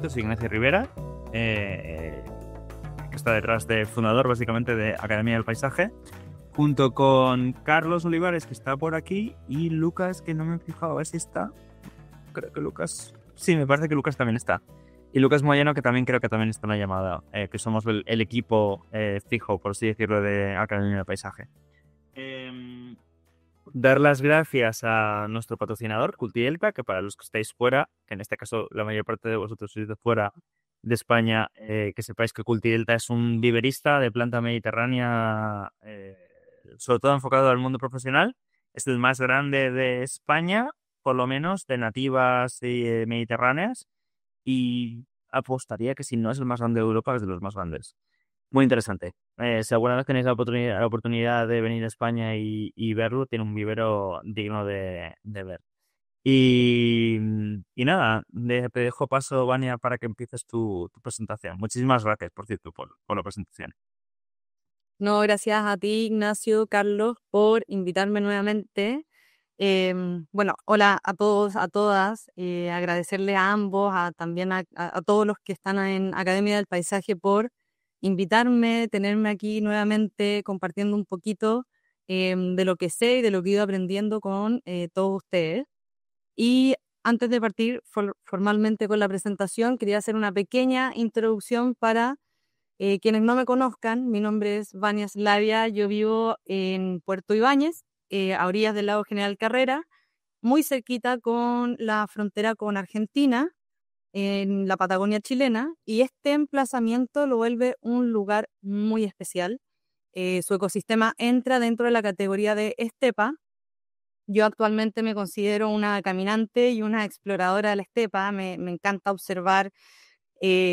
Yo soy Ignacio Rivera, que está detrás del fundador básicamente de Academia del Paisaje, junto con Carlos Olivares, que está por aquí, y Lucas, que no me he fijado a ver si está. Creo que Lucas... Sí, me parece que Lucas también está. Y Lucas Moyano, que también creo que también está en la llamada, que somos el equipo fijo, por así decirlo, de Academia del Paisaje. Dar las gracias a nuestro patrocinador, Cultielpa, que para los que estáis fuera, que en este caso la mayor parte de vosotros sois de fuera de España, que sepáis que Cultielpa es un viverista de planta mediterránea, sobre todo enfocado al mundo profesional. Es el más grande de España, por lo menos, de nativas y mediterráneas, y apostaría que si no es el más grande de Europa, es de los más grandes. Muy interesante. Si alguna vez tenéis la oportunidad de venir a España y verlo, tiene un vivero digno de ver. Y nada, te dejo paso, Vania, para que empieces tu presentación. Muchísimas gracias, por cierto, por la presentación. No, gracias a ti, Ignacio, Carlos, por invitarme nuevamente. Bueno, hola a todos, a todas. Agradecerle a ambos, también a todos los que están en Academia del Paisaje por invitarme, tenerme aquí nuevamente compartiendo un poquito de lo que sé y de lo que he ido aprendiendo con todos ustedes. Y antes de partir formalmente con la presentación, quería hacer una pequeña introducción para quienes no me conozcan. Mi nombre es Vania Slavia, yo vivo en Puerto Ibáñez, a orillas del lago General Carrera, muy cerquita con la frontera con Argentina, en la Patagonia chilena, y este emplazamiento lo vuelve un lugar muy especial. Su ecosistema entra dentro de la categoría de estepa. Yo actualmente me considero una caminante y una exploradora de la estepa. Me encanta observar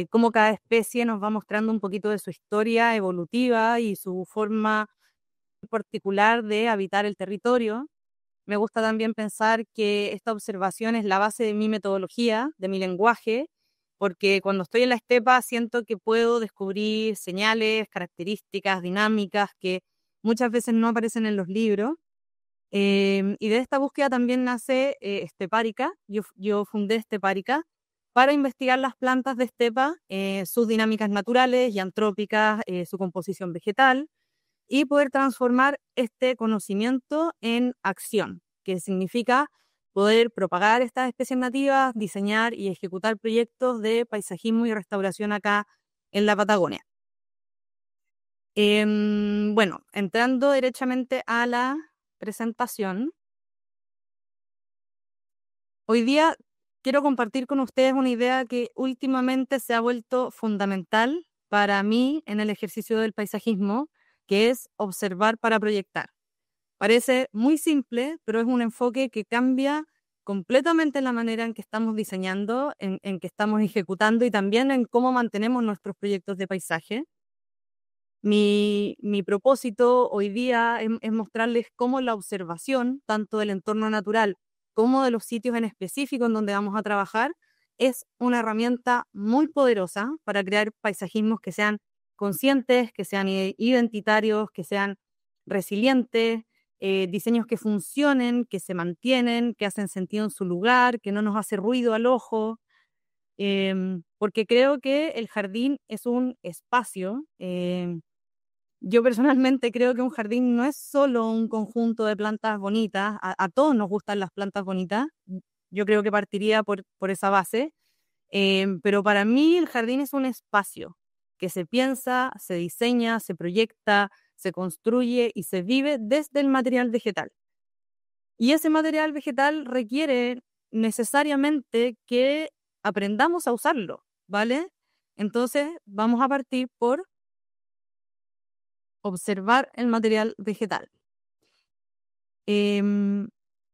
cómo cada especie nos va mostrando un poquito de su historia evolutiva y su forma particular de habitar el territorio. Me gusta también pensar que esta observación es la base de mi metodología, de mi lenguaje, porque cuando estoy en la estepa siento que puedo descubrir señales, características, dinámicas que muchas veces no aparecen en los libros. Y de esta búsqueda también nace Estepárica. Yo fundé Estepárica para investigar las plantas de estepa, sus dinámicas naturales y antrópicas, su composición vegetal, y poder transformar este conocimiento en acción, que significa poder propagar estas especies nativas, diseñar y ejecutar proyectos de paisajismo y restauración acá en la Patagonia. Bueno, entrando derechamente a la presentación, hoy día quiero compartir con ustedes una idea que últimamente se ha vuelto fundamental para mí en el ejercicio del paisajismo, que es observar para proyectar. Parece muy simple, pero es un enfoque que cambia completamente la manera en que estamos diseñando, en que estamos ejecutando y también en cómo mantenemos nuestros proyectos de paisaje. Mi propósito hoy día es mostrarles cómo la observación, tanto del entorno natural como de los sitios en específico en donde vamos a trabajar, es una herramienta muy poderosa para crear paisajismos que sean conscientes, que sean identitarios, que sean resilientes, diseños que funcionen, que se mantienen, que hacen sentido en su lugar, que no nos hace ruido al ojo, porque creo que el jardín es un espacio. Yo personalmente creo que un jardín no es solo un conjunto de plantas bonitas. A todos nos gustan las plantas bonitas. Yo creo que partiría por esa base. Pero para mí el jardín es un espacio que se piensa, se diseña, se proyecta, se construye y se vive desde el material vegetal. Y ese material vegetal requiere necesariamente que aprendamos a usarlo, ¿vale? Entonces vamos a partir por observar el material vegetal.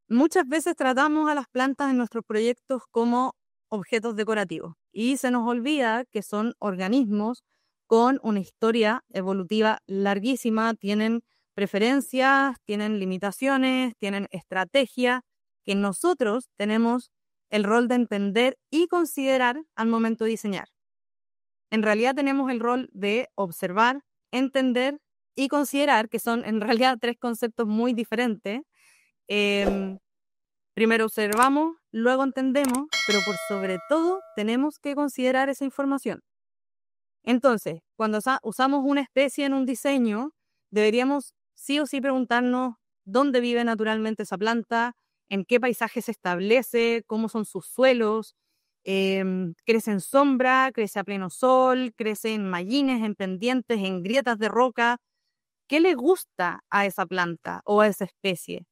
Muchas veces tratamos a las plantas en nuestros proyectos como objetos decorativos y se nos olvida que son organismos con una historia evolutiva larguísima, tienen preferencias, tienen limitaciones, tienen estrategias que nosotros tenemos el rol de entender y considerar al momento de diseñar. En realidad tenemos el rol de observar, entender y considerar, que son en realidad tres conceptos muy diferentes. Primero observamos, luego entendemos, pero por sobre todo tenemos que considerar esa información. Entonces, cuando usamos una especie en un diseño, deberíamos sí o sí preguntarnos dónde vive naturalmente esa planta, en qué paisaje se establece, cómo son sus suelos, crece en sombra, crece a pleno sol, crece en mallines, en pendientes, en grietas de roca. ¿Qué le gusta a esa planta o a esa especie?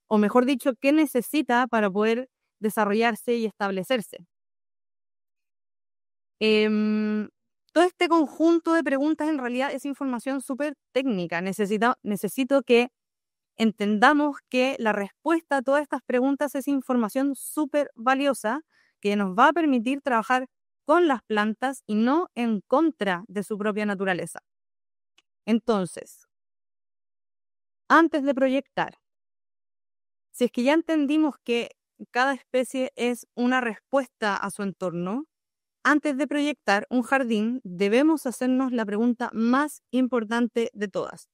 O mejor dicho, ¿qué necesita para poder desarrollarse y establecerse? Em, Todo este conjunto de preguntas en realidad es información súper técnica. Necesito que entendamos que la respuesta a todas estas preguntas es información súper valiosa que nos va a permitir trabajar con las plantas y no en contra de su propia naturaleza. Entonces, antes de proyectar, si es que ya entendimos que cada especie es una respuesta a su entorno, antes de proyectar un jardín, debemos hacernos la pregunta más importante de todas.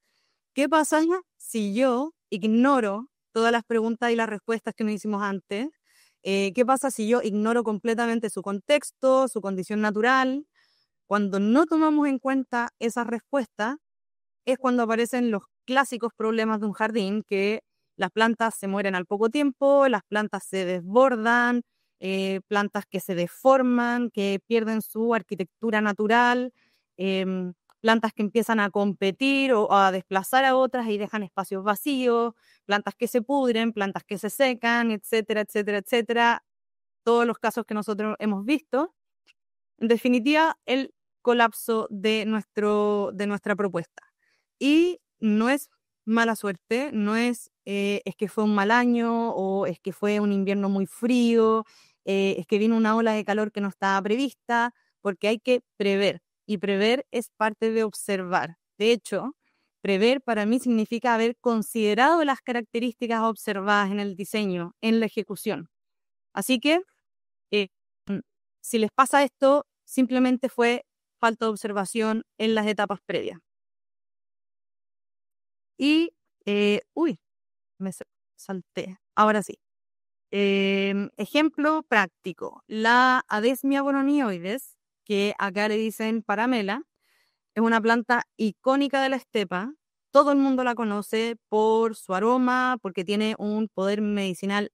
¿Qué pasa si yo ignoro todas las preguntas y las respuestas que nos hicimos antes? ¿Qué pasa si yo ignoro completamente su contexto, su condición natural? Cuando no tomamos en cuenta esas respuestas, es cuando aparecen los clásicos problemas de un jardín, que las plantas se mueren al poco tiempo, las plantas se desbordan, plantas que se deforman, que pierden su arquitectura natural, plantas que empiezan a competir o a desplazar a otras y dejan espacios vacíos, plantas que se pudren, plantas que se secan, etcétera, etcétera, etcétera. Todos los casos que nosotros hemos visto. En definitiva, el colapso de nuestra propuesta. Y no es mala suerte, no es que fue un mal año o es que fue un invierno muy frío, es que vino una ola de calor que no estaba prevista, porque hay que prever. Y prever es parte de observar. De hecho, prever para mí significa haber considerado las características observadas en el diseño, en la ejecución. Así que, eh, si les pasa esto, simplemente fue falta de observación en las etapas previas. Y, me salté. Ahora sí. Ejemplo práctico. La Adesmia bononioides, que acá le dicen paramela, es una planta icónica de la estepa. Todo el mundo la conoce por su aroma, porque tiene un poder medicinal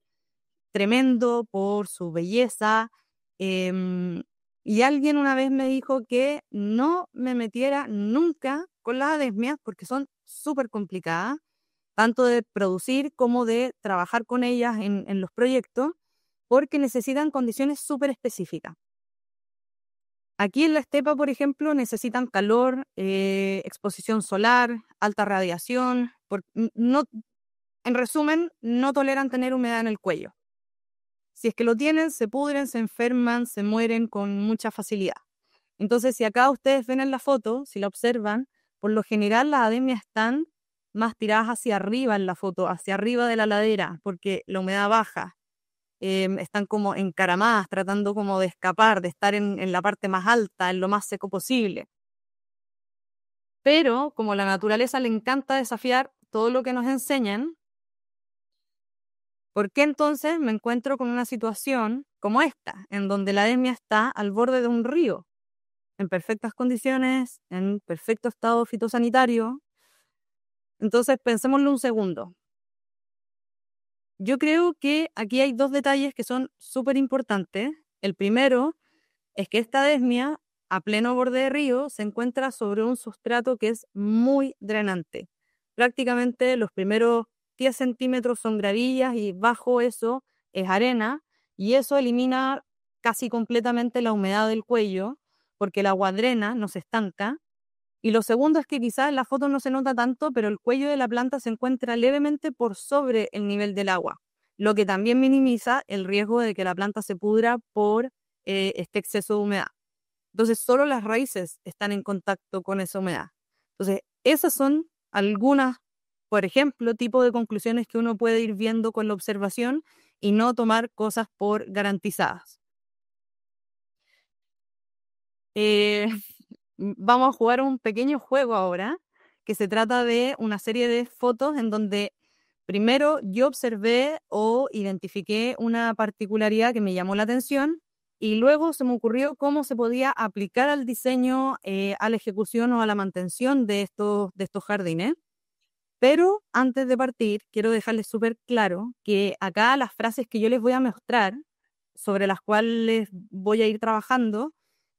tremendo, por su belleza. Y alguien una vez me dijo que no me metiera nunca con las adesmias porque son súper complicadas, tanto de producir como de trabajar con ellas en los proyectos, porque necesitan condiciones súper específicas. Aquí en la estepa, por ejemplo, necesitan calor, exposición solar, alta radiación. No, en resumen, no toleran tener humedad en el cuello. Si es que lo tienen, se pudren, se enferman, se mueren con mucha facilidad. Entonces, si acá ustedes ven en la foto, si la observan, por lo general las ademias están más tiradas hacia arriba en la foto, hacia arriba de la ladera, porque la humedad baja. Están como encaramadas, tratando como de escapar, de estar en la parte más alta, en lo más seco posible. Pero como la naturaleza le encanta desafiar todo lo que nos enseñan, ¿por qué entonces me encuentro con una situación como esta, en donde la ademia está al borde de un río, en perfectas condiciones, en perfecto estado fitosanitario? Entonces, pensémoslo un segundo. Yo creo que aquí hay dos detalles que son súper importantes. El primero es que esta adesmia, a pleno borde de río, se encuentra sobre un sustrato que es muy drenante. Prácticamente los primeros 10 centímetros son gravillas y bajo eso es arena, y eso elimina casi completamente la humedad del cuello, porque el agua drena, no se estanca. Y lo segundo es que quizás en la foto no se nota tanto, pero el cuello de la planta se encuentra levemente por sobre el nivel del agua, lo que también minimiza el riesgo de que la planta se pudra por este exceso de humedad. Entonces, solo las raíces están en contacto con esa humedad. Entonces, esas son algunas, por ejemplo, tipo de conclusiones que uno puede ir viendo con la observación y no tomar cosas por garantizadas. Eh, Vamos a jugar un pequeño juego ahora, que se trata de una serie de fotos en donde Primero, yo observé o identifiqué una particularidad que me llamó la atención y luego se me ocurrió cómo se podía aplicar al diseño, a la ejecución o a la mantención de estos jardines. Pero antes de partir, quiero dejarles súper claro que acá las frases que yo les voy a mostrar, sobre las cuales voy a ir trabajando,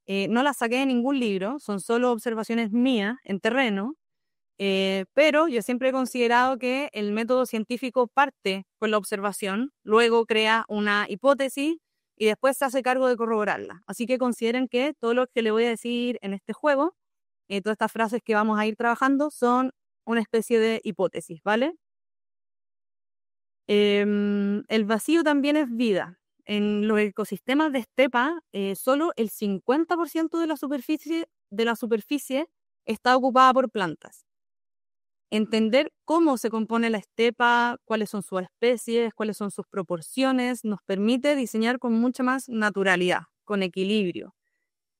no las saqué de ningún libro, son solo observaciones mías en terreno, pero yo siempre he considerado que el método científico parte con la observación, luego crea una hipótesis y después se hace cargo de corroborarla. Así que consideren que todo lo que les voy a decir en este juego, todas estas frases que vamos a ir trabajando son una especie de hipótesis, ¿vale? El vacío también es vida. En los ecosistemas de estepa, solo el 50% de la superficie está ocupada por plantas. Entender cómo se compone la estepa, cuáles son sus especies, cuáles son sus proporciones, nos permite diseñar con mucha más naturalidad, con equilibrio.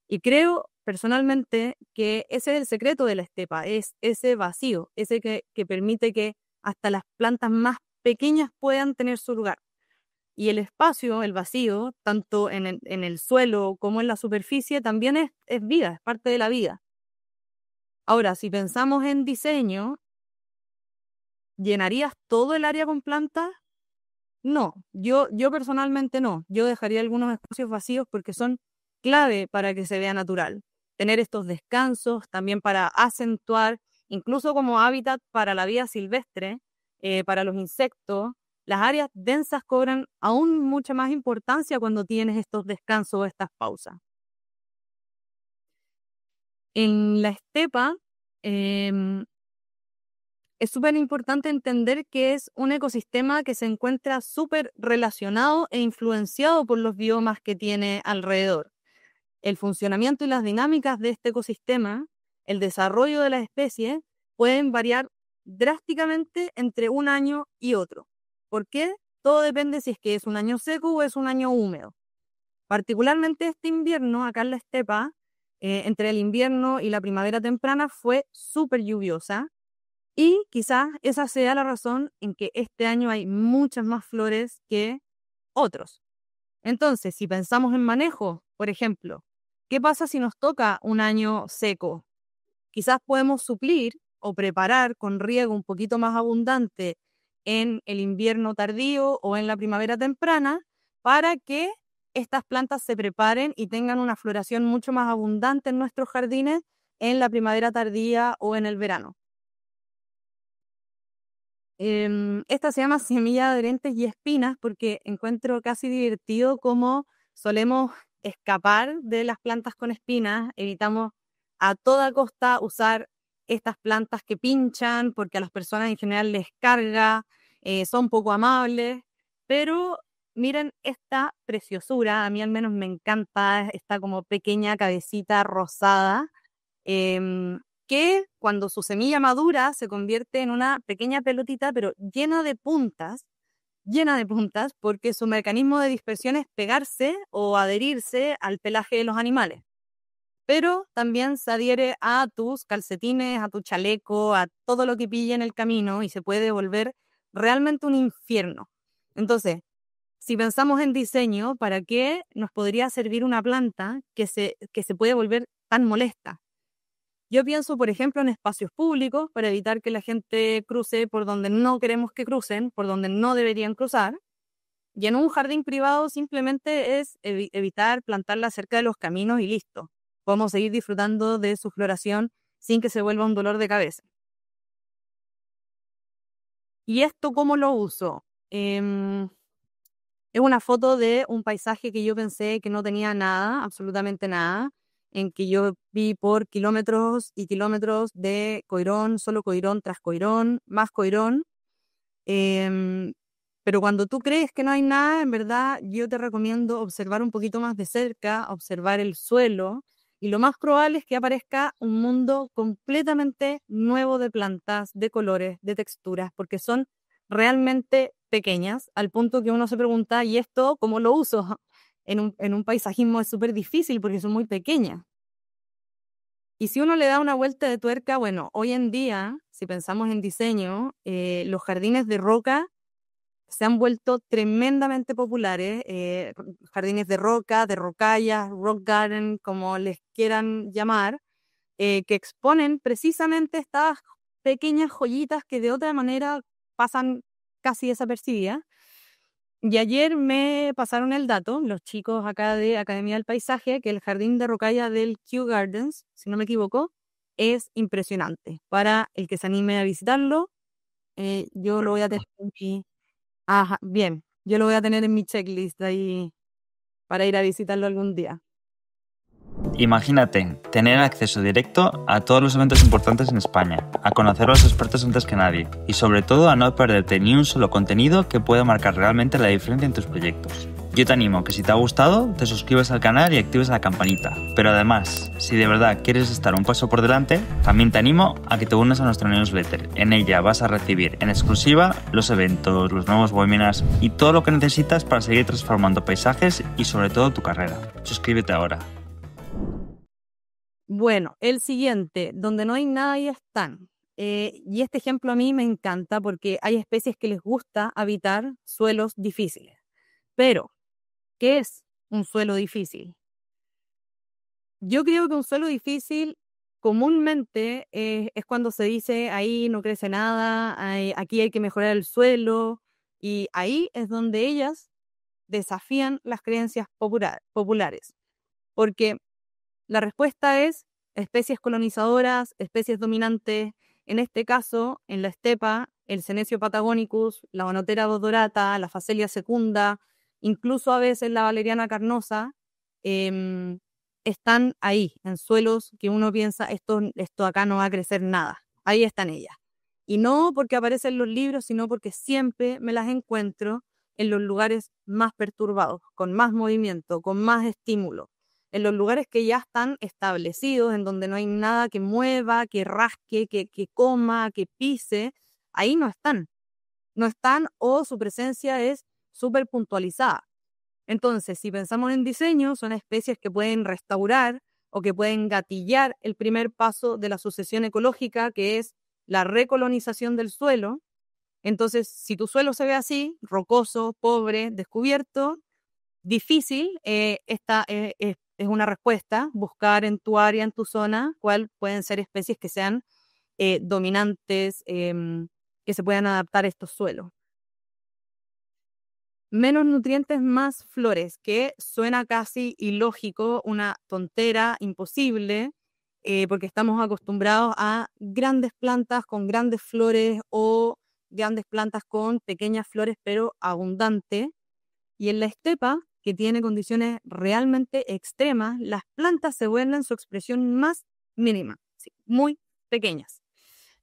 Y creo personalmente que ese es el secreto de la estepa, es ese vacío, ese que permite que hasta las plantas más pequeñas puedan tener su lugar. Y el espacio, el vacío, tanto en el suelo como en la superficie, también es vida, es parte de la vida. Ahora, si pensamos en diseño, ¿llenarías todo el área con plantas? No, yo personalmente no. Yo dejaría algunos espacios vacíos porque son clave para que se vea natural. Tener estos descansos también para acentuar, incluso como hábitat para la vida silvestre, para los insectos. Las áreas densas cobran aún mucha más importancia cuando tienes estos descansos o estas pausas. En la estepa, es súper importante entender que es un ecosistema que se encuentra súper relacionado e influenciado por los biomas que tiene alrededor. El funcionamiento y las dinámicas de este ecosistema, el desarrollo de las especies, pueden variar drásticamente entre un año y otro. ¿Por qué? Todo depende si es que es un año seco o es un año húmedo. Particularmente este invierno, acá en la estepa, entre el invierno y la primavera temprana, fue súper lluviosa. Y quizás esa sea la razón en que este año hay muchas más flores que otros. Entonces, si pensamos en manejo, por ejemplo, ¿qué pasa si nos toca un año seco? Quizás podemos suplir o preparar con riego un poquito más abundante en el invierno tardío o en la primavera temprana para que estas plantas se preparen y tengan una floración mucho más abundante en nuestros jardines en la primavera tardía o en el verano. Esta se llama semilla de adherentes y espinas porque encuentro casi divertido cómo solemos escapar de las plantas con espinas, evitamos a toda costa usar estas plantas que pinchan porque a las personas en general les carga, son poco amables, pero miren esta preciosura, a mí al menos me encanta esta como pequeña cabecita rosada. Que cuando su semilla madura se convierte en una pequeña pelotita, pero llena de puntas, porque su mecanismo de dispersión es pegarse o adherirse al pelaje de los animales. Pero también se adhiere a tus calcetines, a tu chaleco, a todo lo que pille en el camino y se puede volver realmente un infierno. Entonces, si pensamos en diseño, ¿para qué nos podría servir una planta que se puede volver tan molesta? Yo pienso, por ejemplo, en espacios públicos para evitar que la gente cruce por donde no queremos que crucen, por donde no deberían cruzar. Y en un jardín privado simplemente es evitar plantarla cerca de los caminos y listo. Podemos seguir disfrutando de su floración sin que se vuelva un dolor de cabeza. ¿Y esto cómo lo uso? Es una foto de un paisaje que yo pensé que no tenía nada, absolutamente nada, en que yo vi por kilómetros y kilómetros de coirón, solo coirón tras coirón, más coirón. Pero cuando tú crees que no hay nada, en verdad yo te recomiendo observar un poquito más de cerca, observar el suelo, y lo más probable es que aparezca un mundo completamente nuevo de plantas, de colores, de texturas, porque son realmente pequeñas, al punto que uno se pregunta, ¿y esto cómo lo uso? En un paisajismo es súper difícil porque son muy pequeñas. Y si uno le da una vuelta de tuerca, bueno, hoy en día, si pensamos en diseño, los jardines de roca se han vuelto tremendamente populares. Jardines de roca, de rocallas, rock garden, como les quieran llamar, que exponen precisamente estas pequeñas joyitas que de otra manera pasan casi desapercibidas. Y ayer me pasaron el dato, los chicos acá de Academia del Paisaje, que el jardín de rocalla del Kew Gardens, si no me equivoco, es impresionante. Para el que se anime a visitarlo, yo lo voy a tener en mi... Ajá, bien, yo lo voy a tener en mi checklist ahí para ir a visitarlo algún día. Imagínate tener acceso directo a todos los eventos importantes en España, a conocer a los expertos antes que nadie y sobre todo a no perderte ni un solo contenido que pueda marcar realmente la diferencia en tus proyectos. Yo te animo que si te ha gustado, te suscribas al canal y actives la campanita. Pero además, si de verdad quieres estar un paso por delante, también te animo a que te unas a nuestra newsletter. En ella vas a recibir en exclusiva los eventos, los nuevos webinars y todo lo que necesitas para seguir transformando paisajes y sobre todo tu carrera. Suscríbete ahora. Bueno, el siguiente, donde no hay nada y están. Y este ejemplo a mí me encanta porque hay especies que les gusta habitar suelos difíciles. Pero, ¿qué es un suelo difícil? Yo creo que un suelo difícil comúnmente es cuando se dice ahí no crece nada, aquí hay que mejorar el suelo, y ahí es donde ellas desafían las creencias populares. Porque la respuesta es especies colonizadoras, especies dominantes. En este caso, en la estepa, el Senecio patagonicus, la Onotera odorata, la Phacelia secunda, incluso a veces la Valeriana carnosa, están ahí, en suelos que uno piensa, esto acá no va a crecer nada. Ahí están ellas. Y no porque aparecen en los libros, sino porque siempre me las encuentro en los lugares más perturbados, con más movimiento, con más estímulo, en los lugares que ya están establecidos, en donde no hay nada que mueva, que rasque, que coma, que pise. Ahí no están. No están, o su presencia es súper puntualizada. Entonces, si pensamos en diseño, son especies que pueden restaurar o que pueden gatillar el primer paso de la sucesión ecológica, que es la recolonización del suelo. Entonces, si tu suelo se ve así, rocoso, pobre, descubierto, difícil, esta es una respuesta, buscar en tu área, en tu zona, cuál pueden ser especies que sean dominantes, que se puedan adaptar a estos suelos. Menos nutrientes, más flores, que suena casi ilógico, una tontera, imposible, porque estamos acostumbrados a grandes plantas con grandes flores o grandes plantas con pequeñas flores pero abundantes. Y en la estepa, que tiene condiciones realmente extremas, las plantas se vuelven su expresión más mínima, sí, muy pequeñas,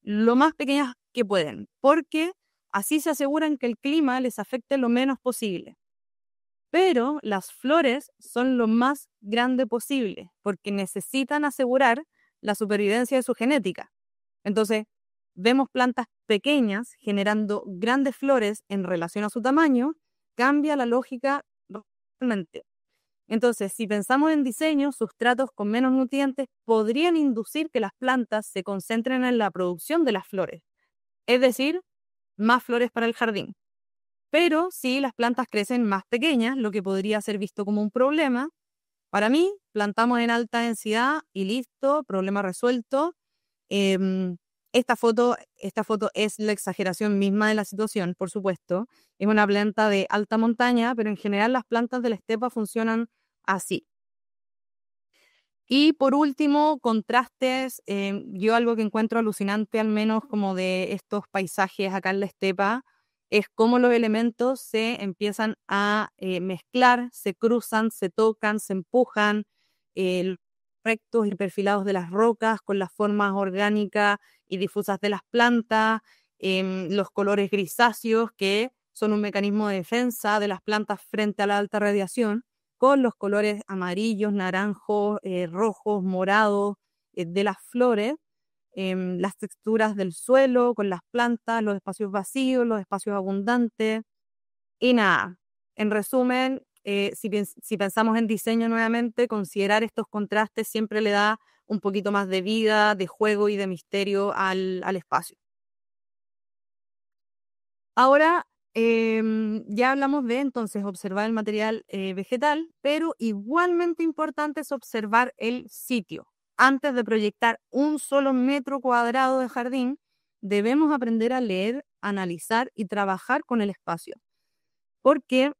lo más pequeñas que pueden, porque así se aseguran que el clima les afecte lo menos posible. Pero las flores son lo más grande posible, porque necesitan asegurar la supervivencia de su genética. Entonces, vemos plantas pequeñas generando grandes flores en relación a su tamaño, cambia la lógica realmente. Entonces, si pensamos en diseño, sustratos con menos nutrientes podrían inducir que las plantas se concentren en la producción de las flores, es decir, más flores para el jardín. Pero si las plantas crecen más pequeñas, lo que podría ser visto como un problema, para mí, plantamos en alta densidad y listo, problema resuelto. Esta foto es la exageración misma de la situación, por supuesto. Es una planta de alta montaña, pero en general las plantas de la estepa funcionan así. Y por último, contrastes. Yo algo que encuentro alucinante, al menos como de estos paisajes acá en la estepa, es cómo los elementos se empiezan a mezclar, se cruzan, se tocan, se empujan, los rectos y perfilados de las rocas con las formas orgánicas y difusas de las plantas, los colores grisáceos que son un mecanismo de defensa de las plantas frente a la alta radiación, con los colores amarillos, naranjos, rojos, morados de las flores, las texturas del suelo con las plantas, los espacios vacíos, los espacios abundantes. Y nada, en resumen, si pensamos en diseño nuevamente, considerar estos contrastes siempre le da un poquito más de vida, de juego y de misterio al espacio. Ahora, ya hablamos de entonces observar el material vegetal, pero igualmente importante es observar el sitio. Antes de proyectar un solo metro cuadrado de jardín, debemos aprender a leer, analizar y trabajar con el espacio, porque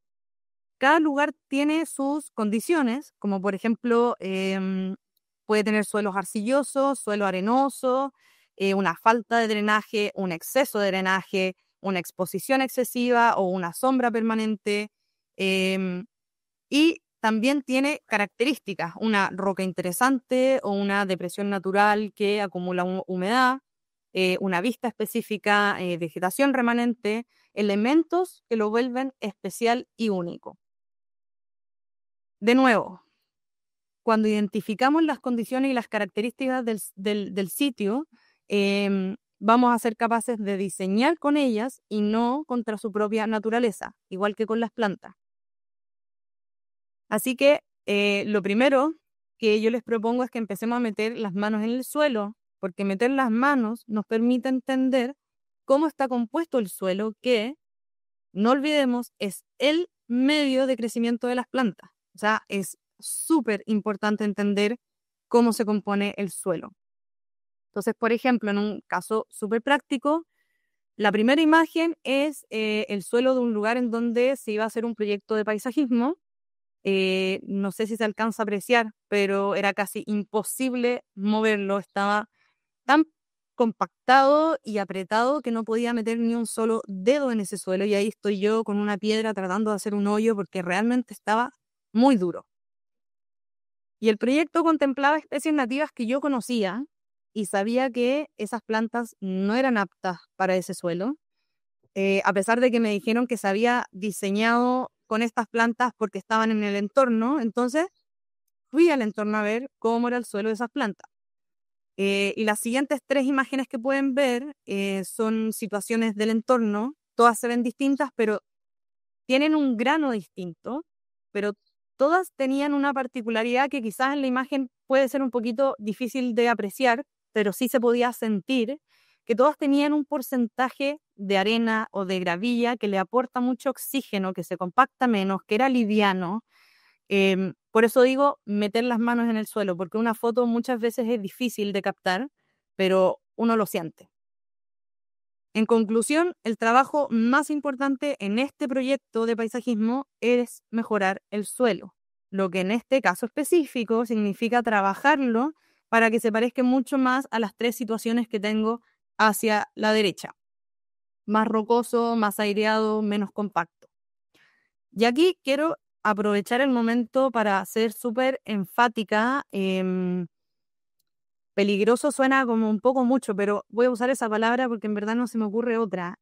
cada lugar tiene sus condiciones, como por ejemplo, puede tener suelos arcillosos, suelo arenoso, una falta de drenaje, un exceso de drenaje, una exposición excesiva o una sombra permanente. Y también tiene características, una roca interesante o una depresión natural que acumula humedad, una vista específica, vegetación remanente, elementos que lo vuelven especial y único. De nuevo, cuando identificamos las condiciones y las características del sitio, vamos a ser capaces de diseñar con ellas y no contra su propia naturaleza, igual que con las plantas. Así que lo primero que yo les propongo es que empecemos a meter las manos en el suelo, porque meter las manos nos permite entender cómo está compuesto el suelo, que, no olvidemos, es el medio de crecimiento de las plantas. O sea, es súper importante entender cómo se compone el suelo. Entonces, por ejemplo, en un caso súper práctico, la primera imagen es el suelo de un lugar en donde se iba a hacer un proyecto de paisajismo. No sé si se alcanza a apreciar, pero era casi imposible moverlo. Estaba tan compactado y apretado que no podía meter ni un solo dedo en ese suelo, y ahí estoy yo con una piedra tratando de hacer un hoyo porque realmente estaba muy duro. Y el proyecto contemplaba especies nativas que yo conocía y sabía que esas plantas no eran aptas para ese suelo, a pesar de que me dijeron que se había diseñado con estas plantas porque estaban en el entorno. Entonces fui al entorno a ver cómo era el suelo de esas plantas. Y las siguientes 3 imágenes que pueden ver son situaciones del entorno. Todas se ven distintas, pero tienen un grano distinto, pero todas tenían una particularidad que quizás en la imagen puede ser un poquito difícil de apreciar, pero sí se podía sentir, que todas tenían un porcentaje de arena o de gravilla que le aporta mucho oxígeno, que se compacta menos, que era liviano. Por eso digo meter las manos en el suelo, porque una foto muchas veces es difícil de captar, pero uno lo siente. En conclusión, el trabajo más importante en este proyecto de paisajismo es mejorar el suelo, lo que en este caso específico significa trabajarlo para que se parezca mucho más a las 3 situaciones que tengo hacia la derecha. Más rocoso, más aireado, menos compacto. Y aquí quiero aprovechar el momento para ser súper enfática. Peligroso suena como un poco mucho, pero voy a usar esa palabra porque en verdad no se me ocurre otra.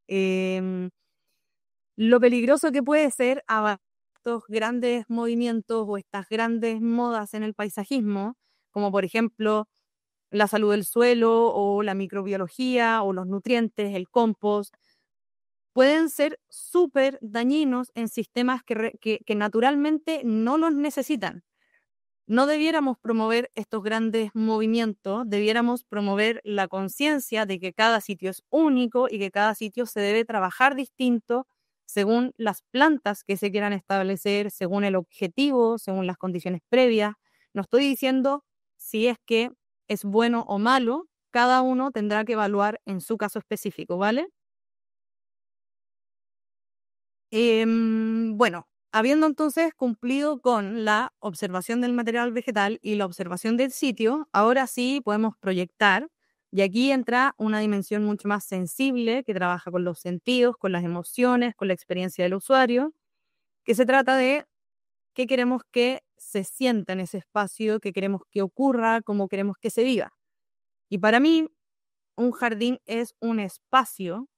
Lo peligroso que puede ser a estos grandes movimientos o estas grandes modas en el paisajismo, como por ejemplo la salud del suelo o la microbiología o los nutrientes, el compost, pueden ser súper dañinos en sistemas que naturalmente no los necesitan. No debiéramos promover estos grandes movimientos, debiéramos promover la conciencia de que cada sitio es único y que cada sitio se debe trabajar distinto según las plantas que se quieran establecer, según el objetivo, según las condiciones previas. No estoy diciendo si es que es bueno o malo, cada uno tendrá que evaluar en su caso específico, ¿vale? Bueno, habiendo entonces cumplido con la observación del material vegetal y la observación del sitio, ahora sí podemos proyectar, y aquí entra una dimensión mucho más sensible que trabaja con los sentidos, con las emociones, con la experiencia del usuario, que se trata de qué queremos que se sienta en ese espacio, qué queremos que ocurra, cómo queremos que se viva. Y para mí, un jardín es un espacio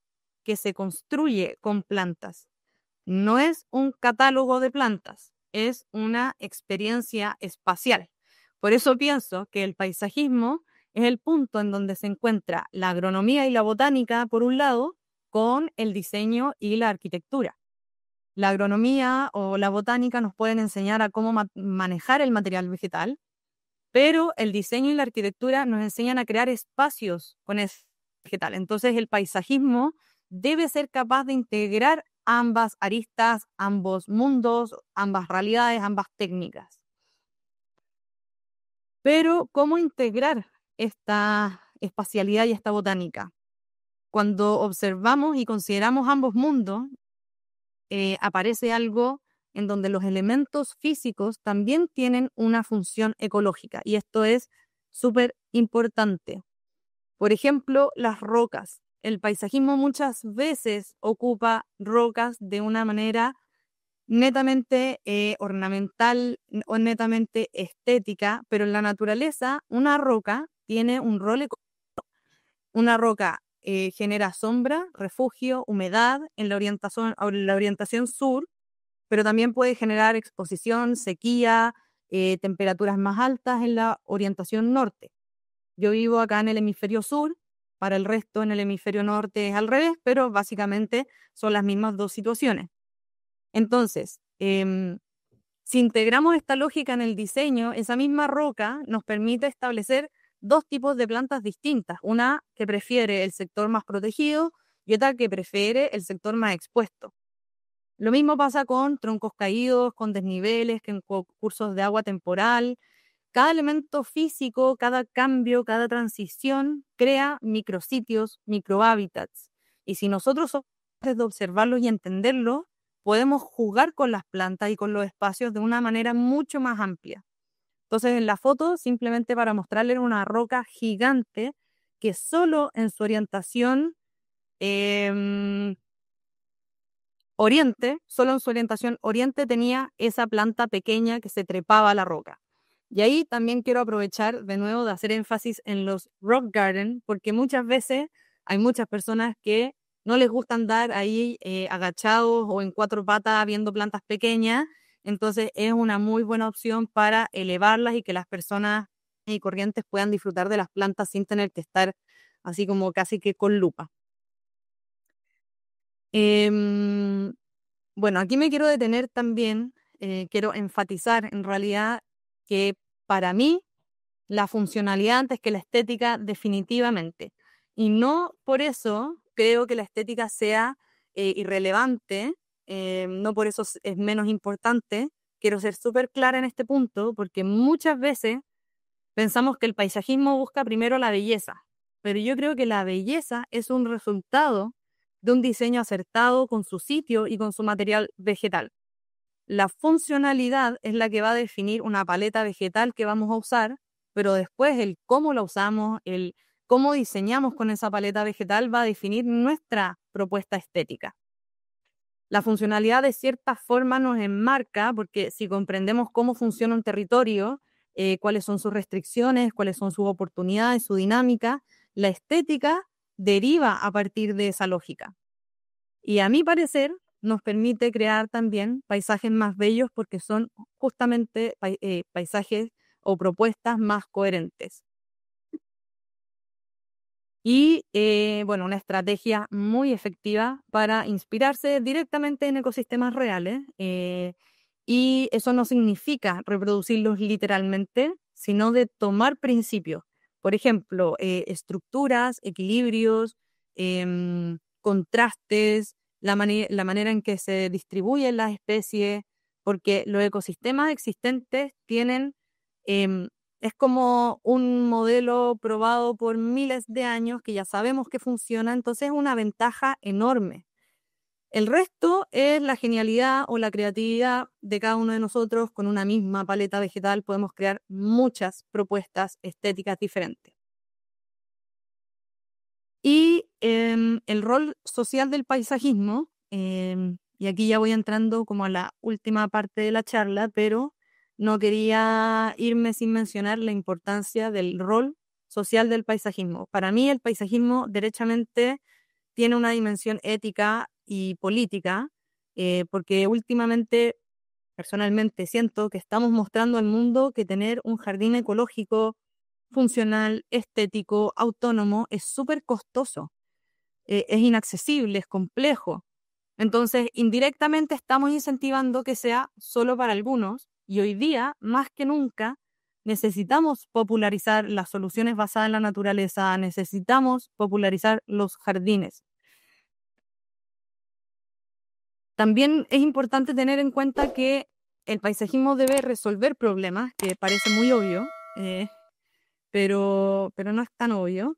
que se construye con plantas. No es un catálogo de plantas, es una experiencia espacial. Por eso pienso que el paisajismo es el punto en donde se encuentra la agronomía y la botánica, por un lado, con el diseño y la arquitectura. La agronomía o la botánica nos pueden enseñar a cómo manejar el material vegetal, pero el diseño y la arquitectura nos enseñan a crear espacios con ese vegetal. Entonces el paisajismo debe ser capaz de integrar ambas aristas, ambos mundos, ambas realidades, ambas técnicas. Pero, ¿cómo integrar esta espacialidad y esta botánica? Cuando observamos y consideramos ambos mundos, aparece algo en donde los elementos físicos también tienen una función ecológica, y esto es súper importante. Por ejemplo, las rocas. El paisajismo muchas veces ocupa rocas de una manera netamente ornamental o netamente estética, pero en la naturaleza una roca tiene un rol ecológico. Una roca genera sombra, refugio, humedad en la orientación sur, pero también puede generar exposición, sequía, temperaturas más altas en la orientación norte. Yo vivo acá en el hemisferio sur, para el resto en el hemisferio norte es al revés, pero básicamente son las mismas dos situaciones. Entonces, si integramos esta lógica en el diseño, esa misma roca nos permite establecer dos tipos de plantas distintas, una que prefiere el sector más protegido y otra que prefiere el sector más expuesto. Lo mismo pasa con troncos caídos, con desniveles, con cursos de agua temporal. Cada elemento físico, cada cambio, cada transición crea micrositios, microhábitats. Y si nosotros somos capaces de observarlos y entenderlos, podemos jugar con las plantas y con los espacios de una manera mucho más amplia. Entonces, en la foto, simplemente para mostrarles una roca gigante que solo en su orientación oriente tenía esa planta pequeña que se trepaba a la roca. Y ahí también quiero aprovechar de nuevo de hacer énfasis en los rock garden, porque muchas veces hay muchas personas que no les gusta andar ahí agachados o en cuatro patas viendo plantas pequeñas, entonces es una muy buena opción para elevarlas y que las personas y corrientes puedan disfrutar de las plantas sin tener que estar así como casi que con lupa. Bueno, aquí me quiero detener también, quiero enfatizar en realidad que para mí la funcionalidad antes que la estética definitivamente. Y no por eso creo que la estética sea irrelevante, no por eso es menos importante. Quiero ser súper clara en este punto porque muchas veces pensamos que el paisajismo busca primero la belleza, pero yo creo que la belleza es un resultado de un diseño acertado con su sitio y con su material vegetal. La funcionalidad es la que va a definir una paleta vegetal que vamos a usar, pero después el cómo la usamos, el cómo diseñamos con esa paleta vegetal va a definir nuestra propuesta estética. La funcionalidad de cierta forma nos enmarca porque si comprendemos cómo funciona un territorio, cuáles son sus restricciones, cuáles son sus oportunidades, su dinámica, la estética deriva a partir de esa lógica. Y a mi parecer nos permite crear también paisajes más bellos porque son justamente paisajes o propuestas más coherentes. Y bueno, una estrategia muy efectiva para inspirarse directamente en ecosistemas reales. Y eso no significa reproducirlos literalmente, sino de tomar principios. Por ejemplo, estructuras, equilibrios, contrastes, la manera en que se distribuyen las especies, porque los ecosistemas existentes tienen, es como un modelo probado por miles de años que ya sabemos que funciona, entonces es una ventaja enorme. El resto es la genialidad o la creatividad de cada uno de nosotros. Con una misma paleta vegetal podemos crear muchas propuestas estéticas diferentes. Y el rol social del paisajismo, y aquí ya voy entrando como a la última parte de la charla, pero no quería irme sin mencionar la importancia del rol social del paisajismo. Para mí el paisajismo derechamente tiene una dimensión ética y política, porque últimamente, personalmente, siento que estamos mostrando al mundo que tener un jardín ecológico, funcional, estético, autónomo, es súper costoso, es inaccesible, es complejo. Entonces, indirectamente estamos incentivando que sea solo para algunos, y hoy día, más que nunca, necesitamos popularizar las soluciones basadas en la naturaleza, necesitamos popularizar los jardines. También es importante tener en cuenta que el paisajismo debe resolver problemas, que parece muy obvio, pero no es tan obvio,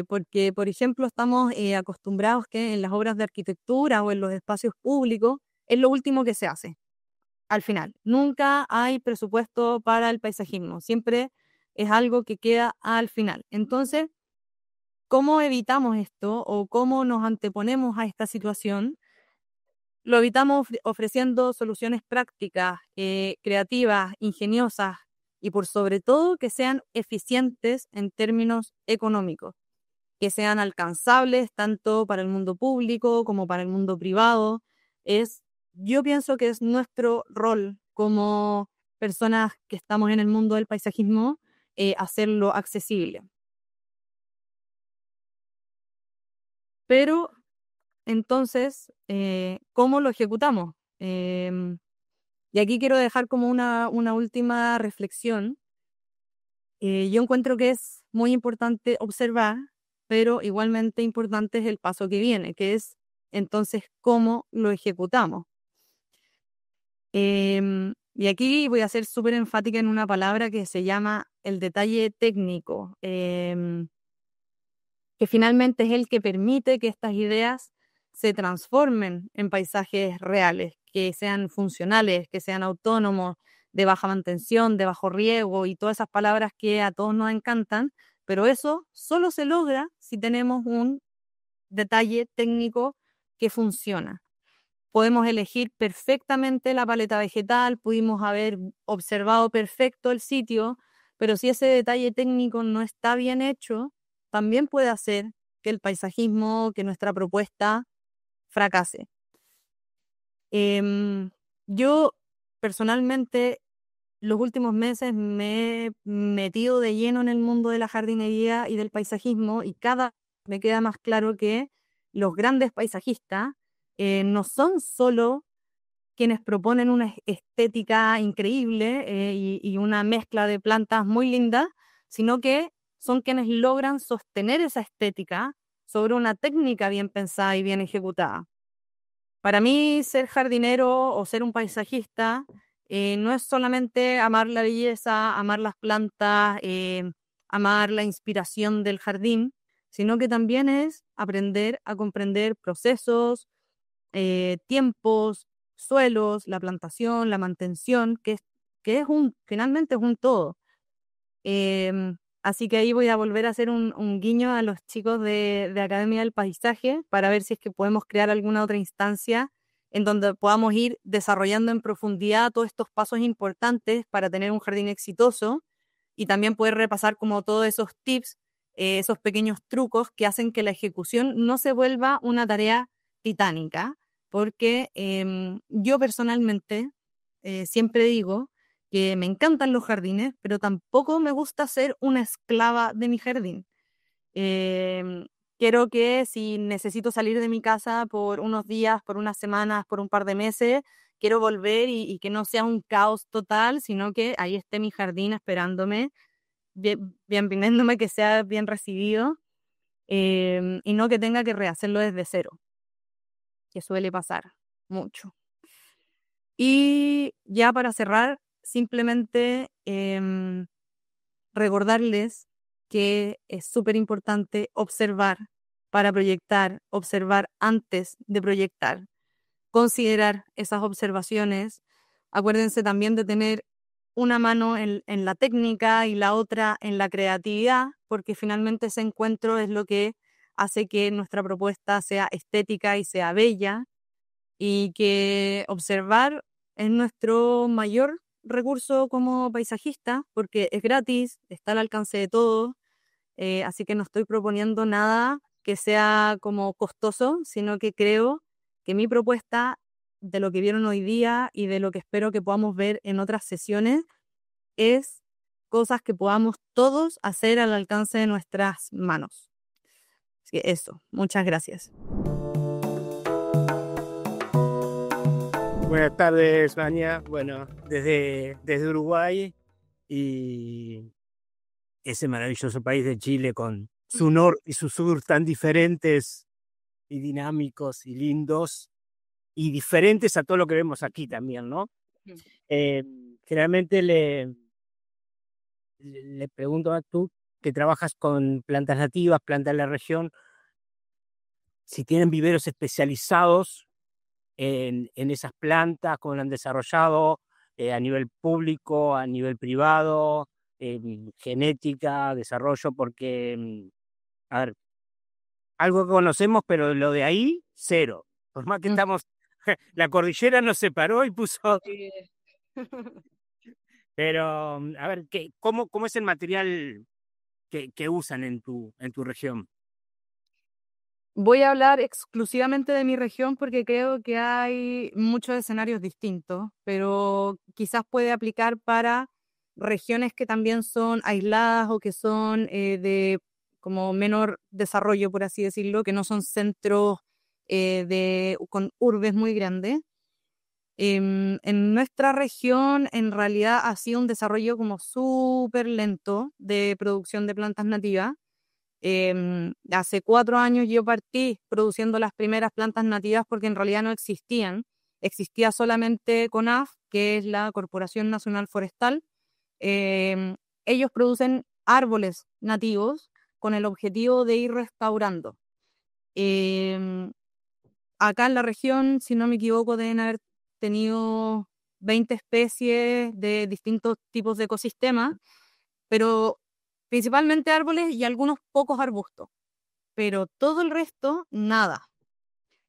porque, por ejemplo, estamos acostumbrados que en las obras de arquitectura o en los espacios públicos es lo último que se hace. Al final, nunca hay presupuesto para el paisajismo, siempre es algo que queda al final. Entonces, ¿cómo evitamos esto o cómo nos anteponemos a esta situación? Lo evitamos ofreciendo soluciones prácticas, creativas, ingeniosas y por sobre todo que sean eficientes en términos económicos, que sean alcanzables tanto para el mundo público como para el mundo privado. Yo pienso que es nuestro rol como personas que estamos en el mundo del paisajismo hacerlo accesible. Pero entonces, ¿cómo lo ejecutamos? Y aquí quiero dejar como una última reflexión. Yo encuentro que es muy importante observar, pero igualmente importante es el paso que viene, que es entonces cómo lo ejecutamos. Y aquí voy a ser súper enfática en una palabra que se llama el detalle técnico, que finalmente es el que permite que estas ideas se transformen en paisajes reales, que sean funcionales, que sean autónomos, de baja mantención, de bajo riesgo y todas esas palabras que a todos nos encantan, pero eso solo se logra si tenemos un detalle técnico que funciona. Podemos elegir perfectamente la paleta vegetal, pudimos haber observado perfecto el sitio, pero si ese detalle técnico no está bien hecho, también puede hacer que el paisajismo, que nuestra propuesta fracase. Yo personalmente los últimos meses me he metido de lleno en el mundo de la jardinería y del paisajismo y cada vez me queda más claro que los grandes paisajistas no son solo quienes proponen una estética increíble y una mezcla de plantas muy linda, sino que son quienes logran sostener esa estética sobre una técnica bien pensada y bien ejecutada. Para mí, ser jardinero o ser un paisajista no es solamente amar la belleza, amar las plantas, amar la inspiración del jardín, sino que también es aprender a comprender procesos, tiempos, suelos, la plantación, la mantención, que finalmente es un todo. Así que ahí voy a volver a hacer un guiño a los chicos de Academia del Paisaje para ver si es que podemos crear alguna otra instancia en donde podamos ir desarrollando en profundidad todos estos pasos importantes para tener un jardín exitoso y también poder repasar como todos esos tips, esos pequeños trucos que hacen que la ejecución no se vuelva una tarea titánica, porque yo personalmente siempre digo que me encantan los jardines, pero tampoco me gusta ser una esclava de mi jardín. Quiero que si necesito salir de mi casa por unos días, por unas semanas, por un par de meses, quiero volver y que no sea un caos total, sino que ahí esté mi jardín esperándome, bien pidiéndome que sea bien recibido y no que tenga que rehacerlo desde cero, que suele pasar mucho. Y ya para cerrar, simplemente recordarles que es súper importante observar para proyectar, observar antes de proyectar, considerar esas observaciones. Acuérdense también de tener una mano en la técnica y la otra en la creatividad, porque finalmente ese encuentro es lo que hace que nuestra propuesta sea estética y sea bella, y que observar es nuestro mayor recurso como paisajista, porque es gratis, está al alcance de todos, así que no estoy proponiendo nada que sea como costoso, sino que creo que mi propuesta de lo que vieron hoy día y de lo que espero que podamos ver en otras sesiones es cosas que podamos todos hacer al alcance de nuestras manos. Así que eso, muchas gracias. Buenas tardes, Vania. Bueno, desde Uruguay y ese maravilloso país de Chile con su norte y su sur tan diferentes y dinámicos y lindos y diferentes a todo lo que vemos aquí también, ¿no? Generalmente le pregunto a tú que trabajas con plantas nativas, plantas de la región, si tienen viveros especializados en esas plantas, cómo lo han desarrollado a nivel público, a nivel privado, genética, desarrollo, porque, a ver, algo que conocemos, pero lo de ahí, cero. Por más que estamos, la cordillera nos separó y puso... Pero, a ver, ¿cómo es el material que usan en tu región? Voy a hablar exclusivamente de mi región porque creo que hay muchos escenarios distintos, pero quizás puede aplicar para regiones que también son aisladas o que son de como menor desarrollo, por así decirlo, que no son centros con urbes muy grandes. En nuestra región, en realidad, ha sido un desarrollo como súper lento de producción de plantas nativas. Hace 4 años yo partí produciendo las primeras plantas nativas porque en realidad no existían. Existía solamente CONAF, que es la Corporación Nacional Forestal. Ellos producen árboles nativos con el objetivo de ir restaurando. Acá en la región, si no me equivoco, deben haber tenido 20 especies de distintos tipos de ecosistemas, pero principalmente árboles y algunos pocos arbustos, pero todo el resto, nada.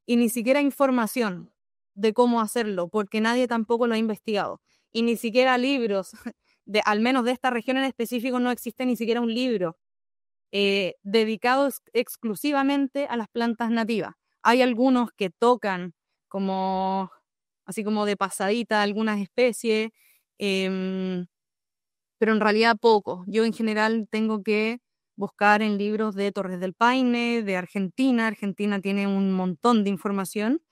Y ni siquiera información de cómo hacerlo, porque nadie tampoco lo ha investigado. Y ni siquiera libros, al menos de esta región en específico, no existe ni siquiera un libro dedicado exclusivamente a las plantas nativas. Hay algunos que tocan como, así como de pasadita algunas especies, pero en realidad poco. Yo en general tengo que buscar en libros de Torres del Paine, de Argentina. Argentina tiene un montón de información,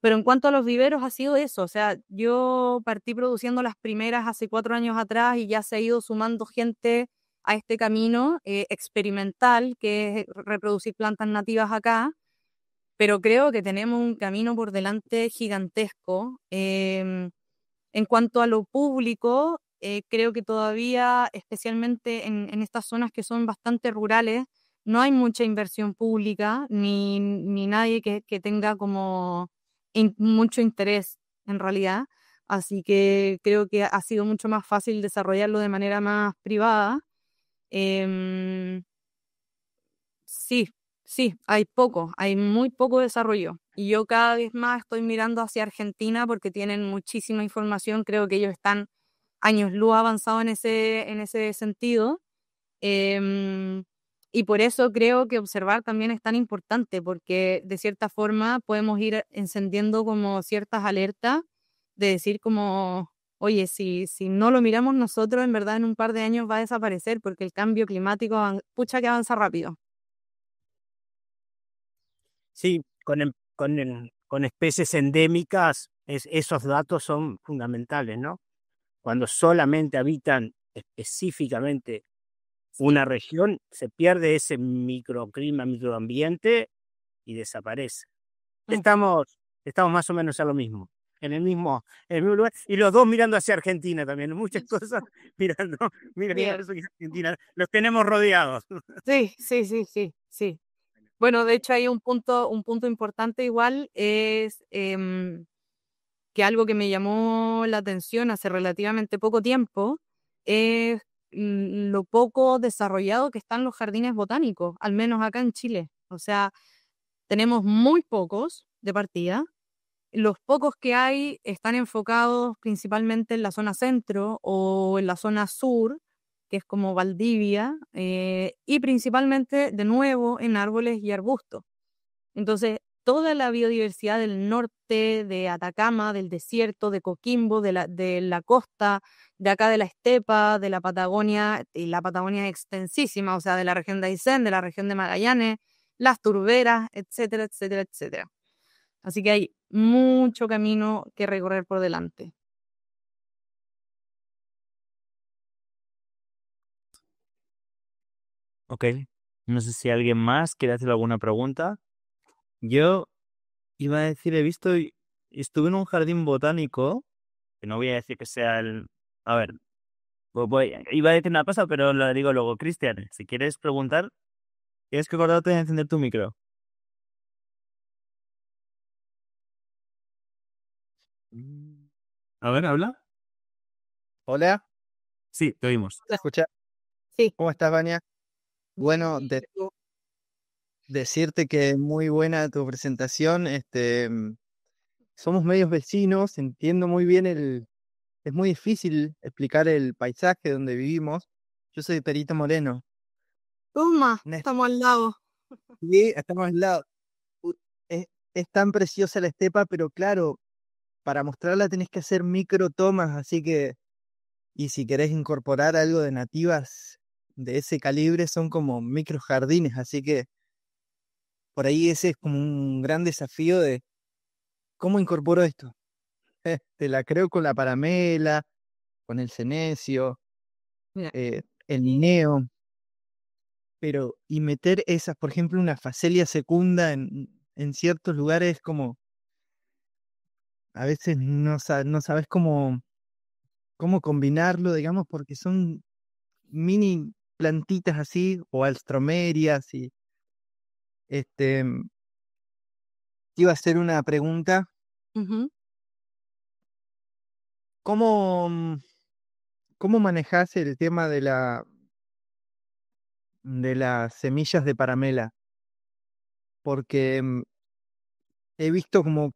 pero en cuanto a los viveros ha sido eso. O sea, yo partí produciendo las primeras hace 4 años atrás y ya se ha ido sumando gente a este camino experimental que es reproducir plantas nativas acá, pero creo que tenemos un camino por delante gigantesco. En cuanto a lo público, creo que todavía, especialmente en estas zonas que son bastante rurales, no hay mucha inversión pública ni nadie que tenga como mucho interés en realidad. Así que creo que ha sido mucho más fácil desarrollarlo de manera más privada. Em, sí, sí, hay muy poco desarrollo. Y yo cada vez más estoy mirando hacia Argentina porque tienen muchísima información. Creo que ellos están años luz avanzados en ese sentido. Em, y por eso creo que observar también es tan importante, porque de cierta forma podemos ir encendiendo como ciertas alertas de decir como, oye, si no lo miramos nosotros, en verdad en un par de años va a desaparecer porque el cambio climático, pucha que avanza rápido. Sí, con especies endémicas, esos datos son fundamentales, ¿no? Cuando solamente habitan específicamente una región, se pierde ese microclima, microambiente y desaparece. Estamos más o menos a lo mismo, en el mismo lugar, y los dos mirando hacia Argentina también, muchas cosas mirando hacia Argentina, los tenemos rodeados. Sí, sí, sí, sí, sí. Bueno, de hecho hay un punto importante igual es que algo que me llamó la atención hace relativamente poco tiempo es lo poco desarrollado que están los jardines botánicos, al menos acá en Chile. O sea, tenemos muy pocos de partida. Los pocos que hay están enfocados principalmente en la zona centro o en la zona sur, que es como Valdivia, y principalmente, de nuevo, en árboles y arbustos. Entonces, toda la biodiversidad del norte, de Atacama, del desierto, de Coquimbo, de la costa, de acá de la estepa, de la Patagonia, y la Patagonia es extensísima, o sea, de la región de Aysén, de la región de Magallanes, las turberas, etcétera, etcétera, etcétera. Así que hay mucho camino que recorrer por delante. Ok. No sé si alguien más quiere hacer alguna pregunta. Yo iba a decir, estuve en un jardín botánico, que no voy a decir que sea el... A ver, iba a decir una cosa, pero la digo luego. Cristian, si quieres preguntar, tienes que acordarte de encender tu micro. A ver, habla. Hola, Sí, te oímos. ¿te escuchas? Sí. ¿Cómo estás, Vania? Bueno, decirte que muy buena tu presentación. Somos medios vecinos, entiendo muy bien es muy difícil explicar el paisaje donde vivimos. Yo soy de Perito Moreno. Toma, Nes- estamos al lado. Sí, estamos al lado. U- es tan preciosa la estepa, pero claro, para mostrarla tenés que hacer micro tomas, así que, y si querés incorporar algo de nativas de ese calibre, son como micro jardines, así que por ahí ese es como un gran desafío de cómo incorporo esto. Te la creo con la paramela, con el cenecio, Mira, el lineo, pero y meter esas, por ejemplo, una facelia secunda en ciertos lugares como a veces no sabes cómo combinarlo, digamos, porque son mini plantitas así o alstromerias y este te iba a hacer una pregunta, ujú. ¿cómo cómo manejas el tema de las semillas de paramela? Porque he visto como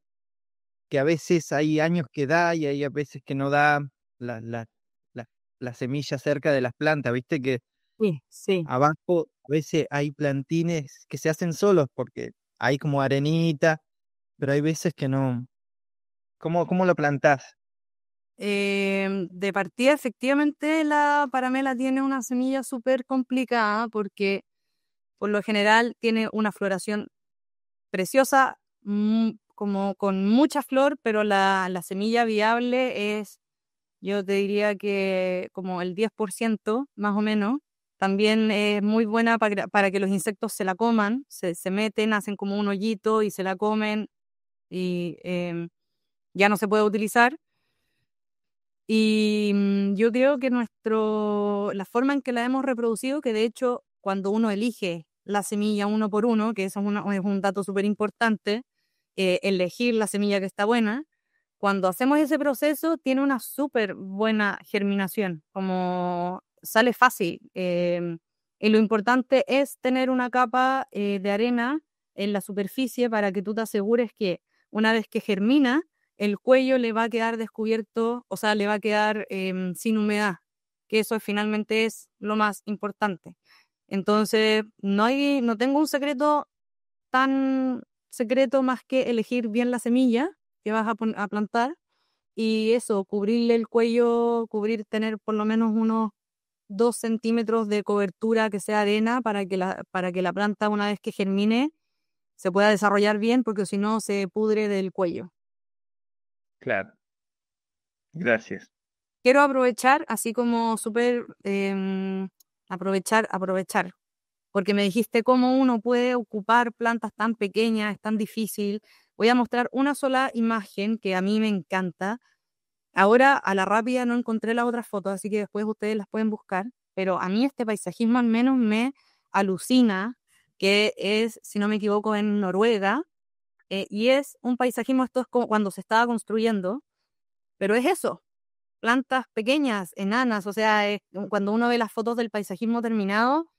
que a veces hay años que da y hay a veces que no da la, la, la, la semilla cerca de las plantas. Viste que Sí, sí. abajo a veces hay plantines que se hacen solos porque hay como arenita, pero hay veces que no. ¿Cómo lo plantás? De partida, efectivamente, la paramela tiene una semilla súper complicada porque por lo general tiene una floración preciosa, como con mucha flor, pero la semilla viable es, yo te diría que como el 10% más o menos. También es muy buena para que los insectos se la coman, se meten, hacen como un hoyito y se la comen y ya no se puede utilizar. Y yo creo que la forma en que la hemos reproducido, que de hecho cuando uno elige la semilla uno por uno, que eso es un dato súper importante, elegir la semilla que está buena, cuando hacemos ese proceso tiene una súper buena germinación, como sale fácil. Y lo importante es tener una capa de arena en la superficie para que tú te asegures que una vez que germina, el cuello le va a quedar descubierto, o sea, le va a quedar sin humedad, que eso finalmente es lo más importante. Entonces, no tengo un secreto tan secreto más que elegir bien la semilla que vas a plantar y eso, cubrirle el cuello, tener por lo menos unos 2 centímetros de cobertura que sea arena para que la planta una vez que germine se pueda desarrollar bien, porque si no se pudre del cuello. Claro, gracias. Quiero aprovechar, así como súper, aprovechar, porque me dijiste cómo uno puede ocupar plantas tan pequeñas, es tan difícil. Voy a mostrar una sola imagen que a mí me encanta. Ahora a la rápida no encontré las otras fotos, así que después ustedes las pueden buscar, pero a mí este paisajismo al menos me alucina, que es, si no me equivoco, en Noruega, y es un paisajismo, esto es como cuando se estaba construyendo, pero es eso, plantas pequeñas, enanas, o sea, cuando uno ve las fotos del paisajismo terminado,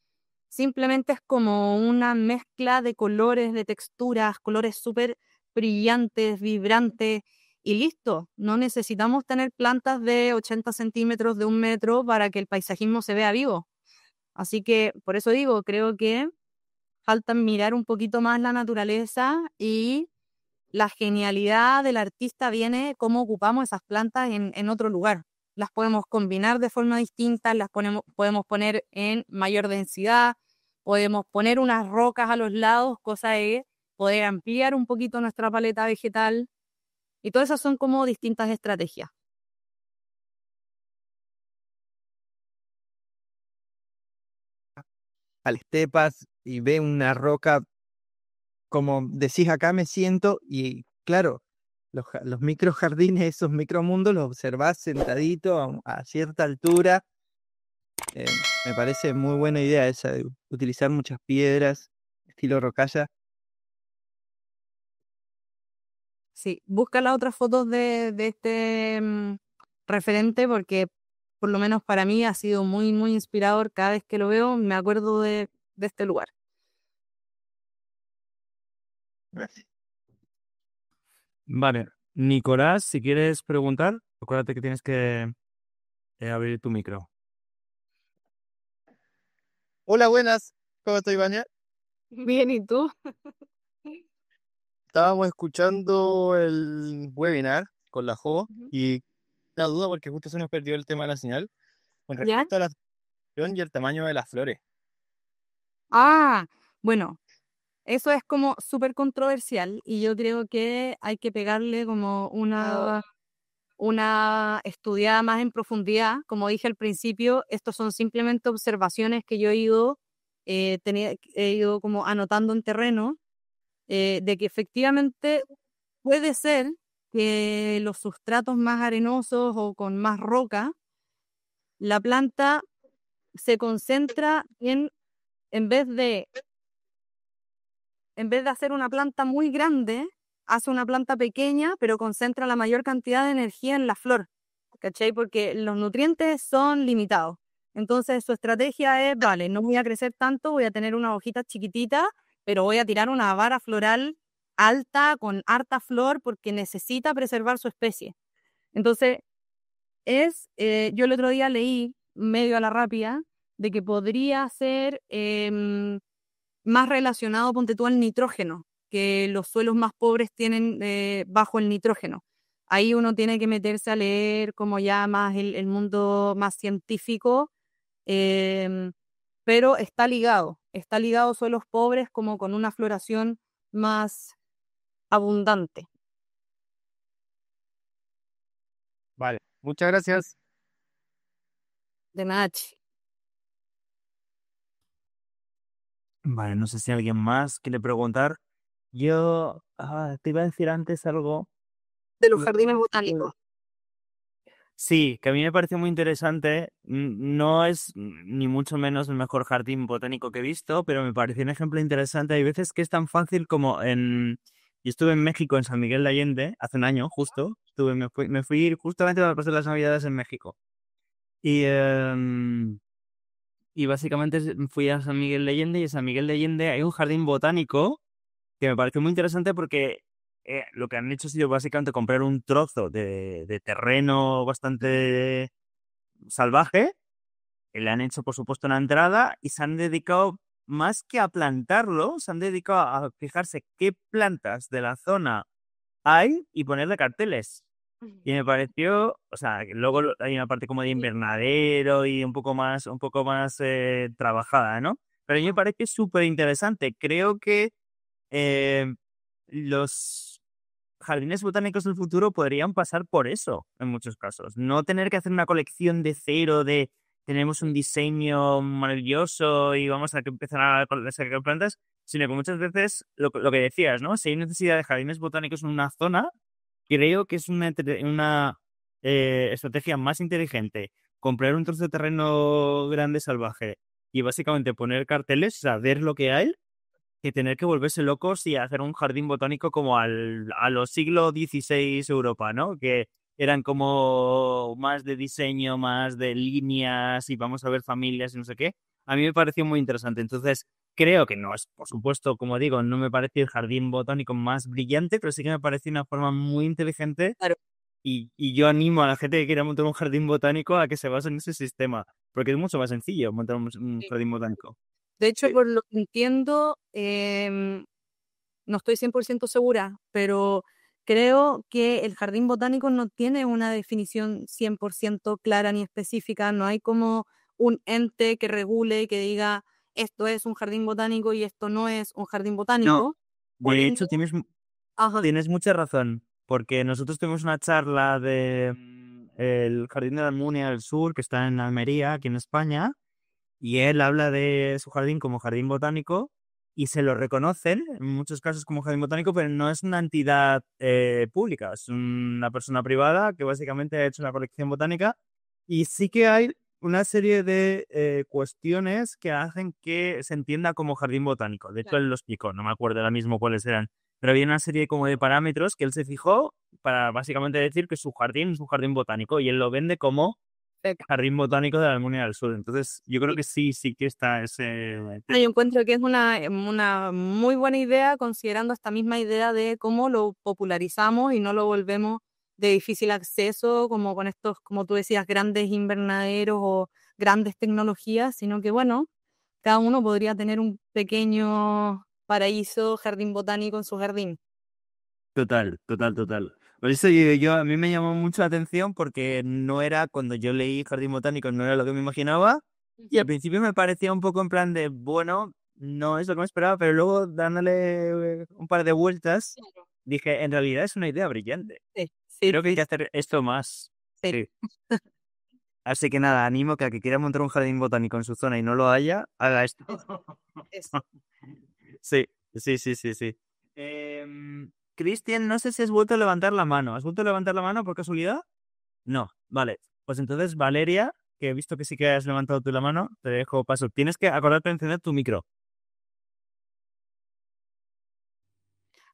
simplemente es como una mezcla de colores, de texturas, colores súper brillantes, vibrantes, y listo. No necesitamos tener plantas de 80 centímetros, de 1 metro, para que el paisajismo se vea vivo. Así que, por eso digo, creo que falta mirar un poquito más la naturaleza y la genialidad del artista viene cómo ocupamos esas plantas en otro lugar. Las podemos combinar de forma distinta, podemos poner en mayor densidad, podemos poner unas rocas a los lados, cosa de poder ampliar un poquito nuestra paleta vegetal. Y todas esas son como distintas estrategias. al estepas y ve una roca, como decís, acá me siento, y claro, los microjardines, esos micromundos, los observás sentadito a cierta altura. Me parece muy buena idea esa de utilizar muchas piedras, estilo rocalla. Sí, busca las otras fotos de este referente porque por lo menos para mí ha sido muy, muy inspirador. Cada vez que lo veo me acuerdo de este lugar. Gracias. Vale. Nicolás, si quieres preguntar, acuérdate que tienes que abrir tu micro. Hola, buenas. ¿Cómo estoy, Vania? Bien, ¿y tú? Estábamos escuchando el webinar con la Jo Ujú. y una duda porque justo se nos perdió el tema de la señal con ¿Ya? respecto a la situación y el tamaño de las flores. Ah, bueno, eso es como súper controversial y yo creo que hay que pegarle como una estudiada más en profundidad. Como dije al principio, estos son simplemente observaciones que yo he ido como anotando en terreno, de que efectivamente puede ser que los sustratos más arenosos o con más roca, la planta se concentra en vez de, en vez de hacer una planta muy grande, hace una planta pequeña, pero concentra la mayor cantidad de energía en la flor. ¿Cachai? Porque los nutrientes son limitados. Entonces su estrategia es, vale, no voy a crecer tanto, voy a tener unas hojitas chiquititas, pero voy a tirar una vara floral alta, con harta flor, porque necesita preservar su especie. Entonces, yo el otro día leí, medio a la rápida, de que podría ser más relacionado, ponte tú, al nitrógeno, que los suelos más pobres tienen bajo el nitrógeno. Ahí uno tiene que meterse a leer como ya más el mundo más científico, em, pero está ligado a suelos pobres como con una floración más abundante. Vale, muchas gracias. De Nach. Vale, no sé si alguien más quiere preguntar. Yo te iba a decir antes algo. De los jardines botánicos. Sí, que a mí me parece muy interesante. No es ni mucho menos el mejor jardín botánico que he visto, pero me pareció un ejemplo interesante. Hay veces que es tan fácil como en... Yo estuve en México, en San Miguel de Allende, hace un año justo. Me fui justamente para pasar las Navidades en México. Y, y básicamente fui a San Miguel de Allende y en San Miguel de Allende hay un jardín botánico que me pareció muy interesante porque lo que han hecho ha sido básicamente comprar un trozo de terreno bastante salvaje, y le han hecho por supuesto una entrada y se han dedicado más que a plantarlo, se han dedicado a fijarse qué plantas de la zona hay y ponerle carteles. Y me pareció, o sea, que luego hay una parte como de invernadero y un poco más trabajada, ¿no? Pero a mí me parece súper interesante. Creo que eh, los jardines botánicos del futuro podrían pasar por eso en muchos casos. No tener que hacer una colección de cero de tenemos un diseño maravilloso y vamos a que empezar a sacar plantas, sino que muchas veces lo que decías, ¿no? Si hay necesidad de jardines botánicos en una zona, creo que es una estrategia más inteligente comprar un trozo de terreno grande salvaje y básicamente poner carteles, o sea, ver lo que hay, que tener que volverse locos y hacer un jardín botánico como a los siglos XVI Europa, ¿no? Que eran como más de diseño, más de líneas y vamos a ver familias y no sé qué. A mí me pareció muy interesante. Entonces, creo que no es, por supuesto, como digo, no me pareció el jardín botánico más brillante, pero sí que me pareció una forma muy inteligente Claro. y yo animo a la gente que quiera montar un jardín botánico a que se base en ese sistema, porque es mucho más sencillo montar un Sí. jardín botánico. De hecho, por lo que entiendo, no estoy 100% segura, pero creo que el jardín botánico no tiene una definición 100% clara ni específica. No hay como un ente que regule, que diga esto es un jardín botánico y esto no es un jardín No, botánico. Por de ende, hecho, ajá, tienes mucha razón, porque nosotros tuvimos una charla de el Jardín de la Almunia del Sur, que está en Almería, aquí en España, y él habla de su jardín como jardín botánico y se lo reconocen en muchos casos como jardín botánico, pero no es una entidad pública, es una persona privada que básicamente ha hecho una colección botánica y sí que hay una serie de cuestiones que hacen que se entienda como jardín botánico. De hecho, él lo explicó, no me acuerdo ahora mismo cuáles eran, pero había una serie como de parámetros que él se fijó para básicamente decir que su jardín es un jardín botánico y él lo vende como jardín botánico de la Almunia del Sur. Entonces, yo creo que sí que está ese... Yo encuentro que es una muy buena idea, considerando esta misma idea de cómo lo popularizamos y no lo volvemos de difícil acceso, como con estos, como tú decías, grandes invernaderos o grandes tecnologías, sino que, bueno, cada uno podría tener un pequeño paraíso, jardín botánico en su jardín. Total. Por eso a mí me llamó mucho la atención porque no era, cuando yo leí Jardín Botánico, no era lo que me imaginaba. Y al principio me parecía un poco en plan de, bueno, no es lo que me esperaba, pero luego dándole un par de vueltas, dije, en realidad es una idea brillante. Sí, Creo que hay que hacer esto más. sí. Así que nada, animo que a que quiera montar un jardín botánico en su zona y no lo haya, haga esto. Eso. Sí. Cristian, no sé si has vuelto a levantar la mano. ¿Has vuelto a levantar la mano por casualidad? No, vale. Pues entonces, Valeria, que he visto que sí que has levantado tú la mano, te dejo paso. Tienes que acordarte de encender tu micro.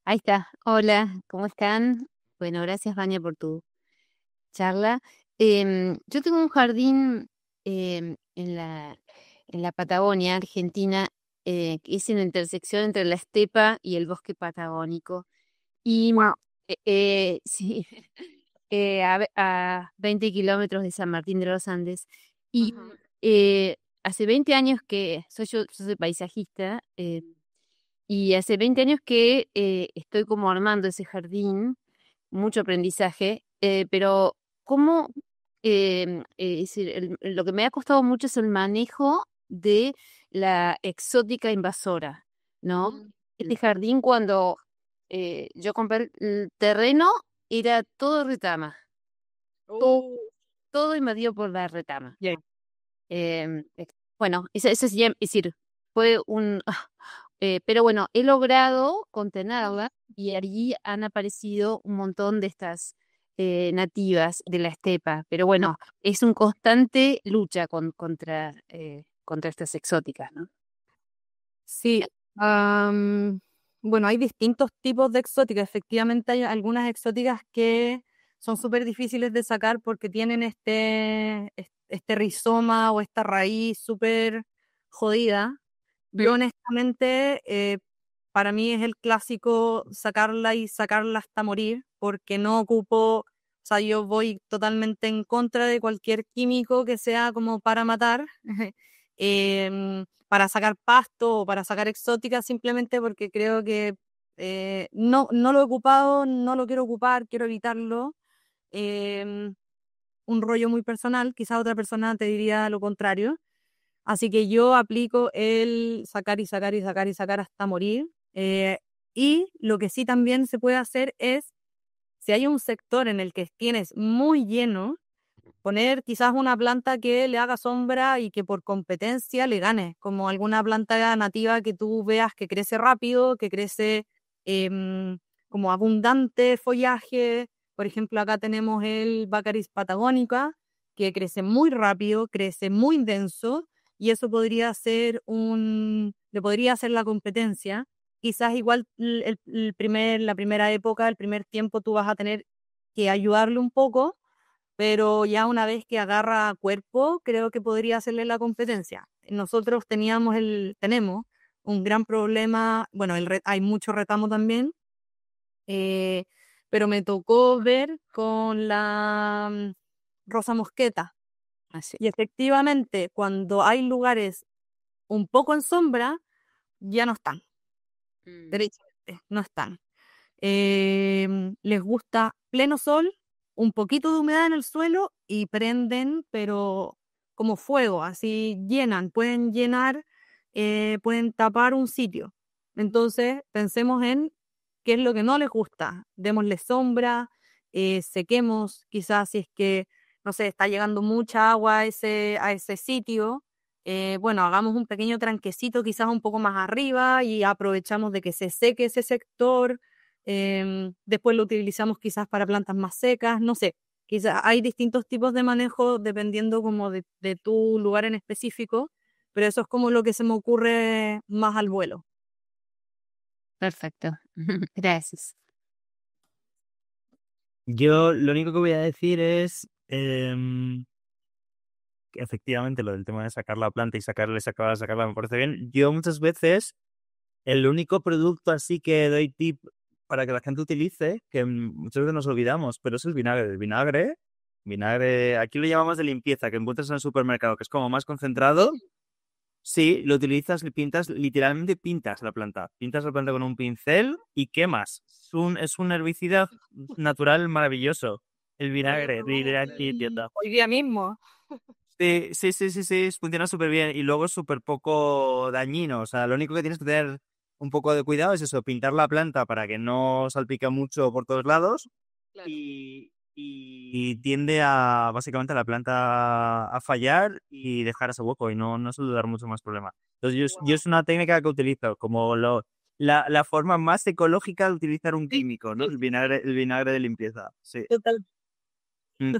Ahí está. Hola, ¿cómo están? Bueno, gracias, Vania, por tu charla. Yo tengo un jardín en la Patagonia, Argentina, que es en la intersección entre la estepa y el bosque patagónico. Y sí, a 20 kilómetros de San Martín de los Andes. Y hace 20 años que yo soy paisajista. Y hace 20 años que estoy como armando ese jardín, mucho aprendizaje, pero cómo, es decir, lo que me ha costado mucho es el manejo de la exótica invasora, ¿no? Este jardín, cuando yo compré el terreno, era todo retama, todo invadido por la retama. Eh, bueno, eso es decir, fue un... pero bueno, he logrado contenerla y allí han aparecido un montón de estas nativas de la estepa. Pero bueno, es un constante lucha contra estas exóticas, ¿no? Sí, bueno, hay distintos tipos de exóticas. Efectivamente, hay algunas exóticas que son súper difíciles de sacar porque tienen este rizoma o esta raíz súper jodida. Yo honestamente, para mí es el clásico sacarla y sacarla hasta morir, porque no ocupo, o sea, yo voy totalmente en contra de cualquier químico que sea como para matar. Para sacar pasto o para sacar exóticas, simplemente porque creo que no lo he ocupado, no lo quiero ocupar, quiero evitarlo. Em, un rollo muy personal, quizá otra persona te diría lo contrario. Así que yo aplico el sacar y sacar y sacar y sacar hasta morir. Y lo que sí también se puede hacer es, si hay un sector en el que tienes muy lleno, poner quizás una planta que le haga sombra y que por competencia le gane, como alguna planta nativa que tú veas que crece rápido, que crece em, como abundante follaje. Por ejemplo, acá tenemos el Baccharis patagonica, que crece muy rápido, crece muy denso, y eso le podría hacer la competencia. Quizás igual la primera época, el primer tiempo tú vas a tener que ayudarle un poco, pero ya una vez que agarra cuerpo, creo que podría hacerle la competencia. Nosotros tenemos un gran problema, bueno, hay mucho retamo también, eh, pero me tocó ver con la rosa mosqueta. Así. Y efectivamente, cuando hay lugares un poco en sombra, ya no están, derechamente, no están. Les gusta pleno sol, un poquito de humedad en el suelo y prenden, pero como fuego, así pueden llenar, pueden tapar un sitio. Entonces, pensemos en qué es lo que no les gusta. Démosle sombra, sequemos, quizás si es que, no sé, está llegando mucha agua a ese sitio, bueno, hagamos un pequeño tranquecito quizás un poco más arriba y aprovechamos de que se seque ese sector, después lo utilizamos quizás para plantas más secas, no sé, quizás hay distintos tipos de manejo dependiendo como de tu lugar en específico, pero eso es como lo que se me ocurre más al vuelo. Perfecto. Gracias. Yo lo único que voy a decir es que efectivamente lo del tema de sacar la planta y sacarla me parece bien. Yo muchas veces el único producto así que doy tip para que la gente utilice, que muchas veces nos olvidamos, pero es el vinagre. El vinagre, aquí lo llamamos de limpieza, que encuentras en el supermercado, que es como más concentrado. Sí, lo utilizas, literalmente pintas la planta. Pintas la planta con un pincel y quemas. Es un herbicida natural maravilloso. El vinagre, idiota. Hoy día mismo. Sí, funciona súper bien y luego es súper poco dañino. O sea, lo único que tienes que tener un poco de cuidado es eso, pintar la planta para que no salpique mucho por todos lados Claro. y tiende a, básicamente, a la planta a fallar y dejar ese hueco y no suele dar mucho más problema. Entonces, yo es una técnica que utilizo como la forma más ecológica de utilizar un químico, ¿no? El vinagre de limpieza. Sí. Total. Mm,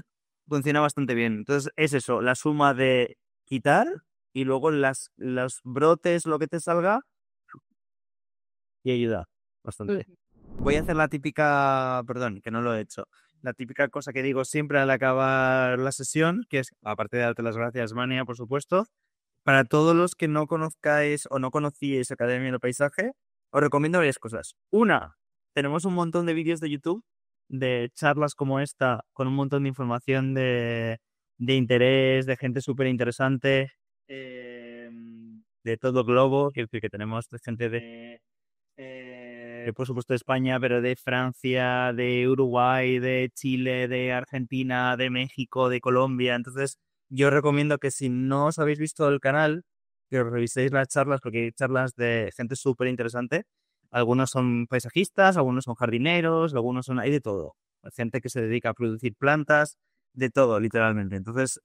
Funciona bastante bien. Entonces, es eso, la suma de quitar y luego los brotes, lo que te salga, y ayuda bastante. Voy a hacer la típica, perdón, que no lo he hecho, la típica cosa que digo siempre al acabar la sesión, que es, aparte de darte las gracias, Vania, por supuesto, para todos los que no conozcáis o no conocíais Academia del Paisaje, os recomiendo varias cosas. Una, tenemos un montón de vídeos de YouTube de charlas como esta, con un montón de información de interés, de gente súper interesante, de todo el globo. Quiero decir que tenemos gente por supuesto, de España, pero de Francia, de Uruguay, de Chile, de Argentina, de México, de Colombia. Entonces, yo recomiendo que si no os habéis visto el canal, que os reviséis las charlas, porque hay charlas de gente súper interesante. Algunos son paisajistas, algunos son jardineros, hay de todo. Gente que se dedica a producir plantas, de todo, literalmente. Entonces,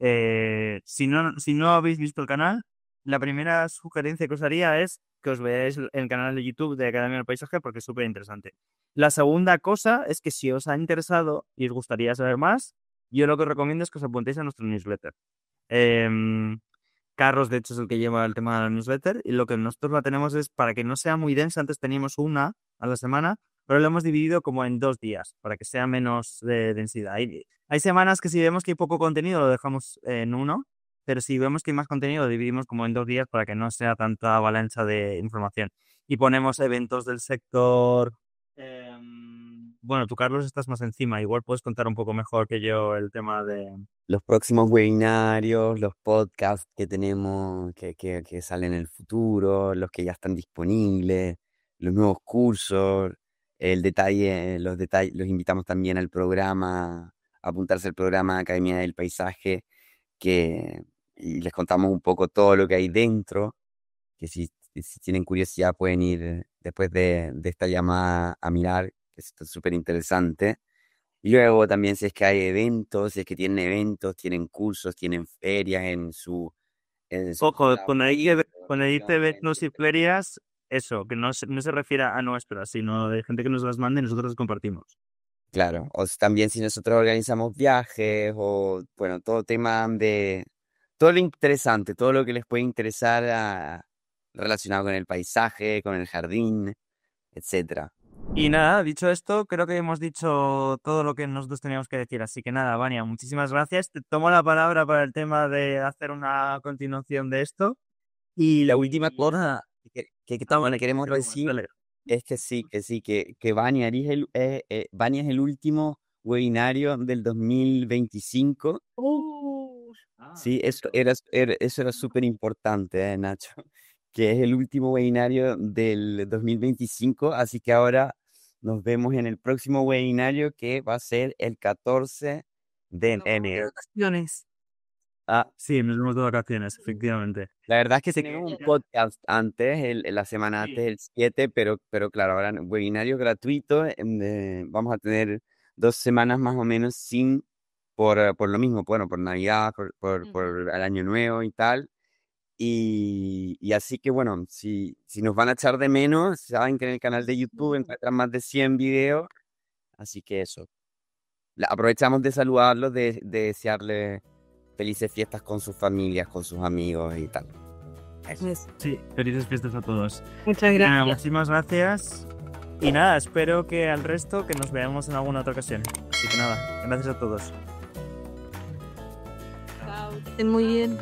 si no habéis visto el canal, la primera sugerencia que os haría es que os veáis el canal de YouTube de Academia del Paisaje porque es súper interesante. La segunda cosa es que si os ha interesado y os gustaría saber más, yo lo que os recomiendo es que os apuntéis a nuestro newsletter. Carlos, de hecho, es el que lleva el tema de la newsletter y lo que nosotros la tenemos es para que no sea muy densa. Antes teníamos una a la semana, pero lo hemos dividido como en 2 días para que sea menos de densidad. Hay semanas que si vemos que hay poco contenido lo dejamos en uno, pero si vemos que hay más contenido lo dividimos como en 2 días para que no sea tanta avalancha de información. Y ponemos eventos del sector. Bueno, tú, Carlos, estás más encima. Igual puedes contar un poco mejor que yo el tema de... Los próximos webinarios, los podcasts que tenemos, que salen en el futuro, los que ya están disponibles, los nuevos cursos, los detalles, los invitamos también al programa, a apuntarse al programa Academia del Paisaje, y les contamos un poco todo lo que hay dentro, que si tienen curiosidad pueden ir después de esta llamada a mirar, que esto es súper interesante. Y luego también si es que hay eventos, si es que tienen eventos, tienen cursos, tienen ferias en su Ojo, ciudad, cuando dice eventos y etcétera. ferias, eso, que no se refiere a nuestras, sino de gente que nos las mande y nosotros las compartimos. Claro, también si nosotros organizamos viajes o, bueno, todo lo interesante, todo lo que les puede interesar relacionado con el paisaje, con el jardín, etcétera. Y nada, dicho esto, creo que hemos dicho todo lo que nosotros teníamos que decir. Así que nada, Vania, muchísimas gracias. Te tomo la palabra para el tema de hacer una continuación de esto. Y la última cosa Vale, le queremos algo más, decir dale. es que Vania Vania es el último webinario del 2025. Sí, eso era súper importante, Nacho, que es el último webinario del 2025, así que ahora nos vemos en el próximo webinario que va a ser el 14 de enero. Vacaciones. Ah, Sí, nos vemos de vacaciones, efectivamente. la verdad es que tenemos un podcast antes, la semana Sí. antes, el 7, pero claro, ahora webinario gratuito, vamos a tener 2 semanas más o menos por lo mismo, bueno, por Navidad, por el Año Nuevo y tal. Y así que bueno, si nos van a echar de menos, saben que en el canal de YouTube encuentran más de 100 videos. Así que eso. Aprovechamos de saludarlos, de desearles felices fiestas con sus familias, con sus amigos y tal. Eso. Eso. Sí, felices fiestas a todos. Muchas Nada, gracias. muchísimas gracias. Y nada, espero que al resto que nos veamos en alguna otra ocasión. Así que nada, gracias a todos. Chao, que estén muy bien.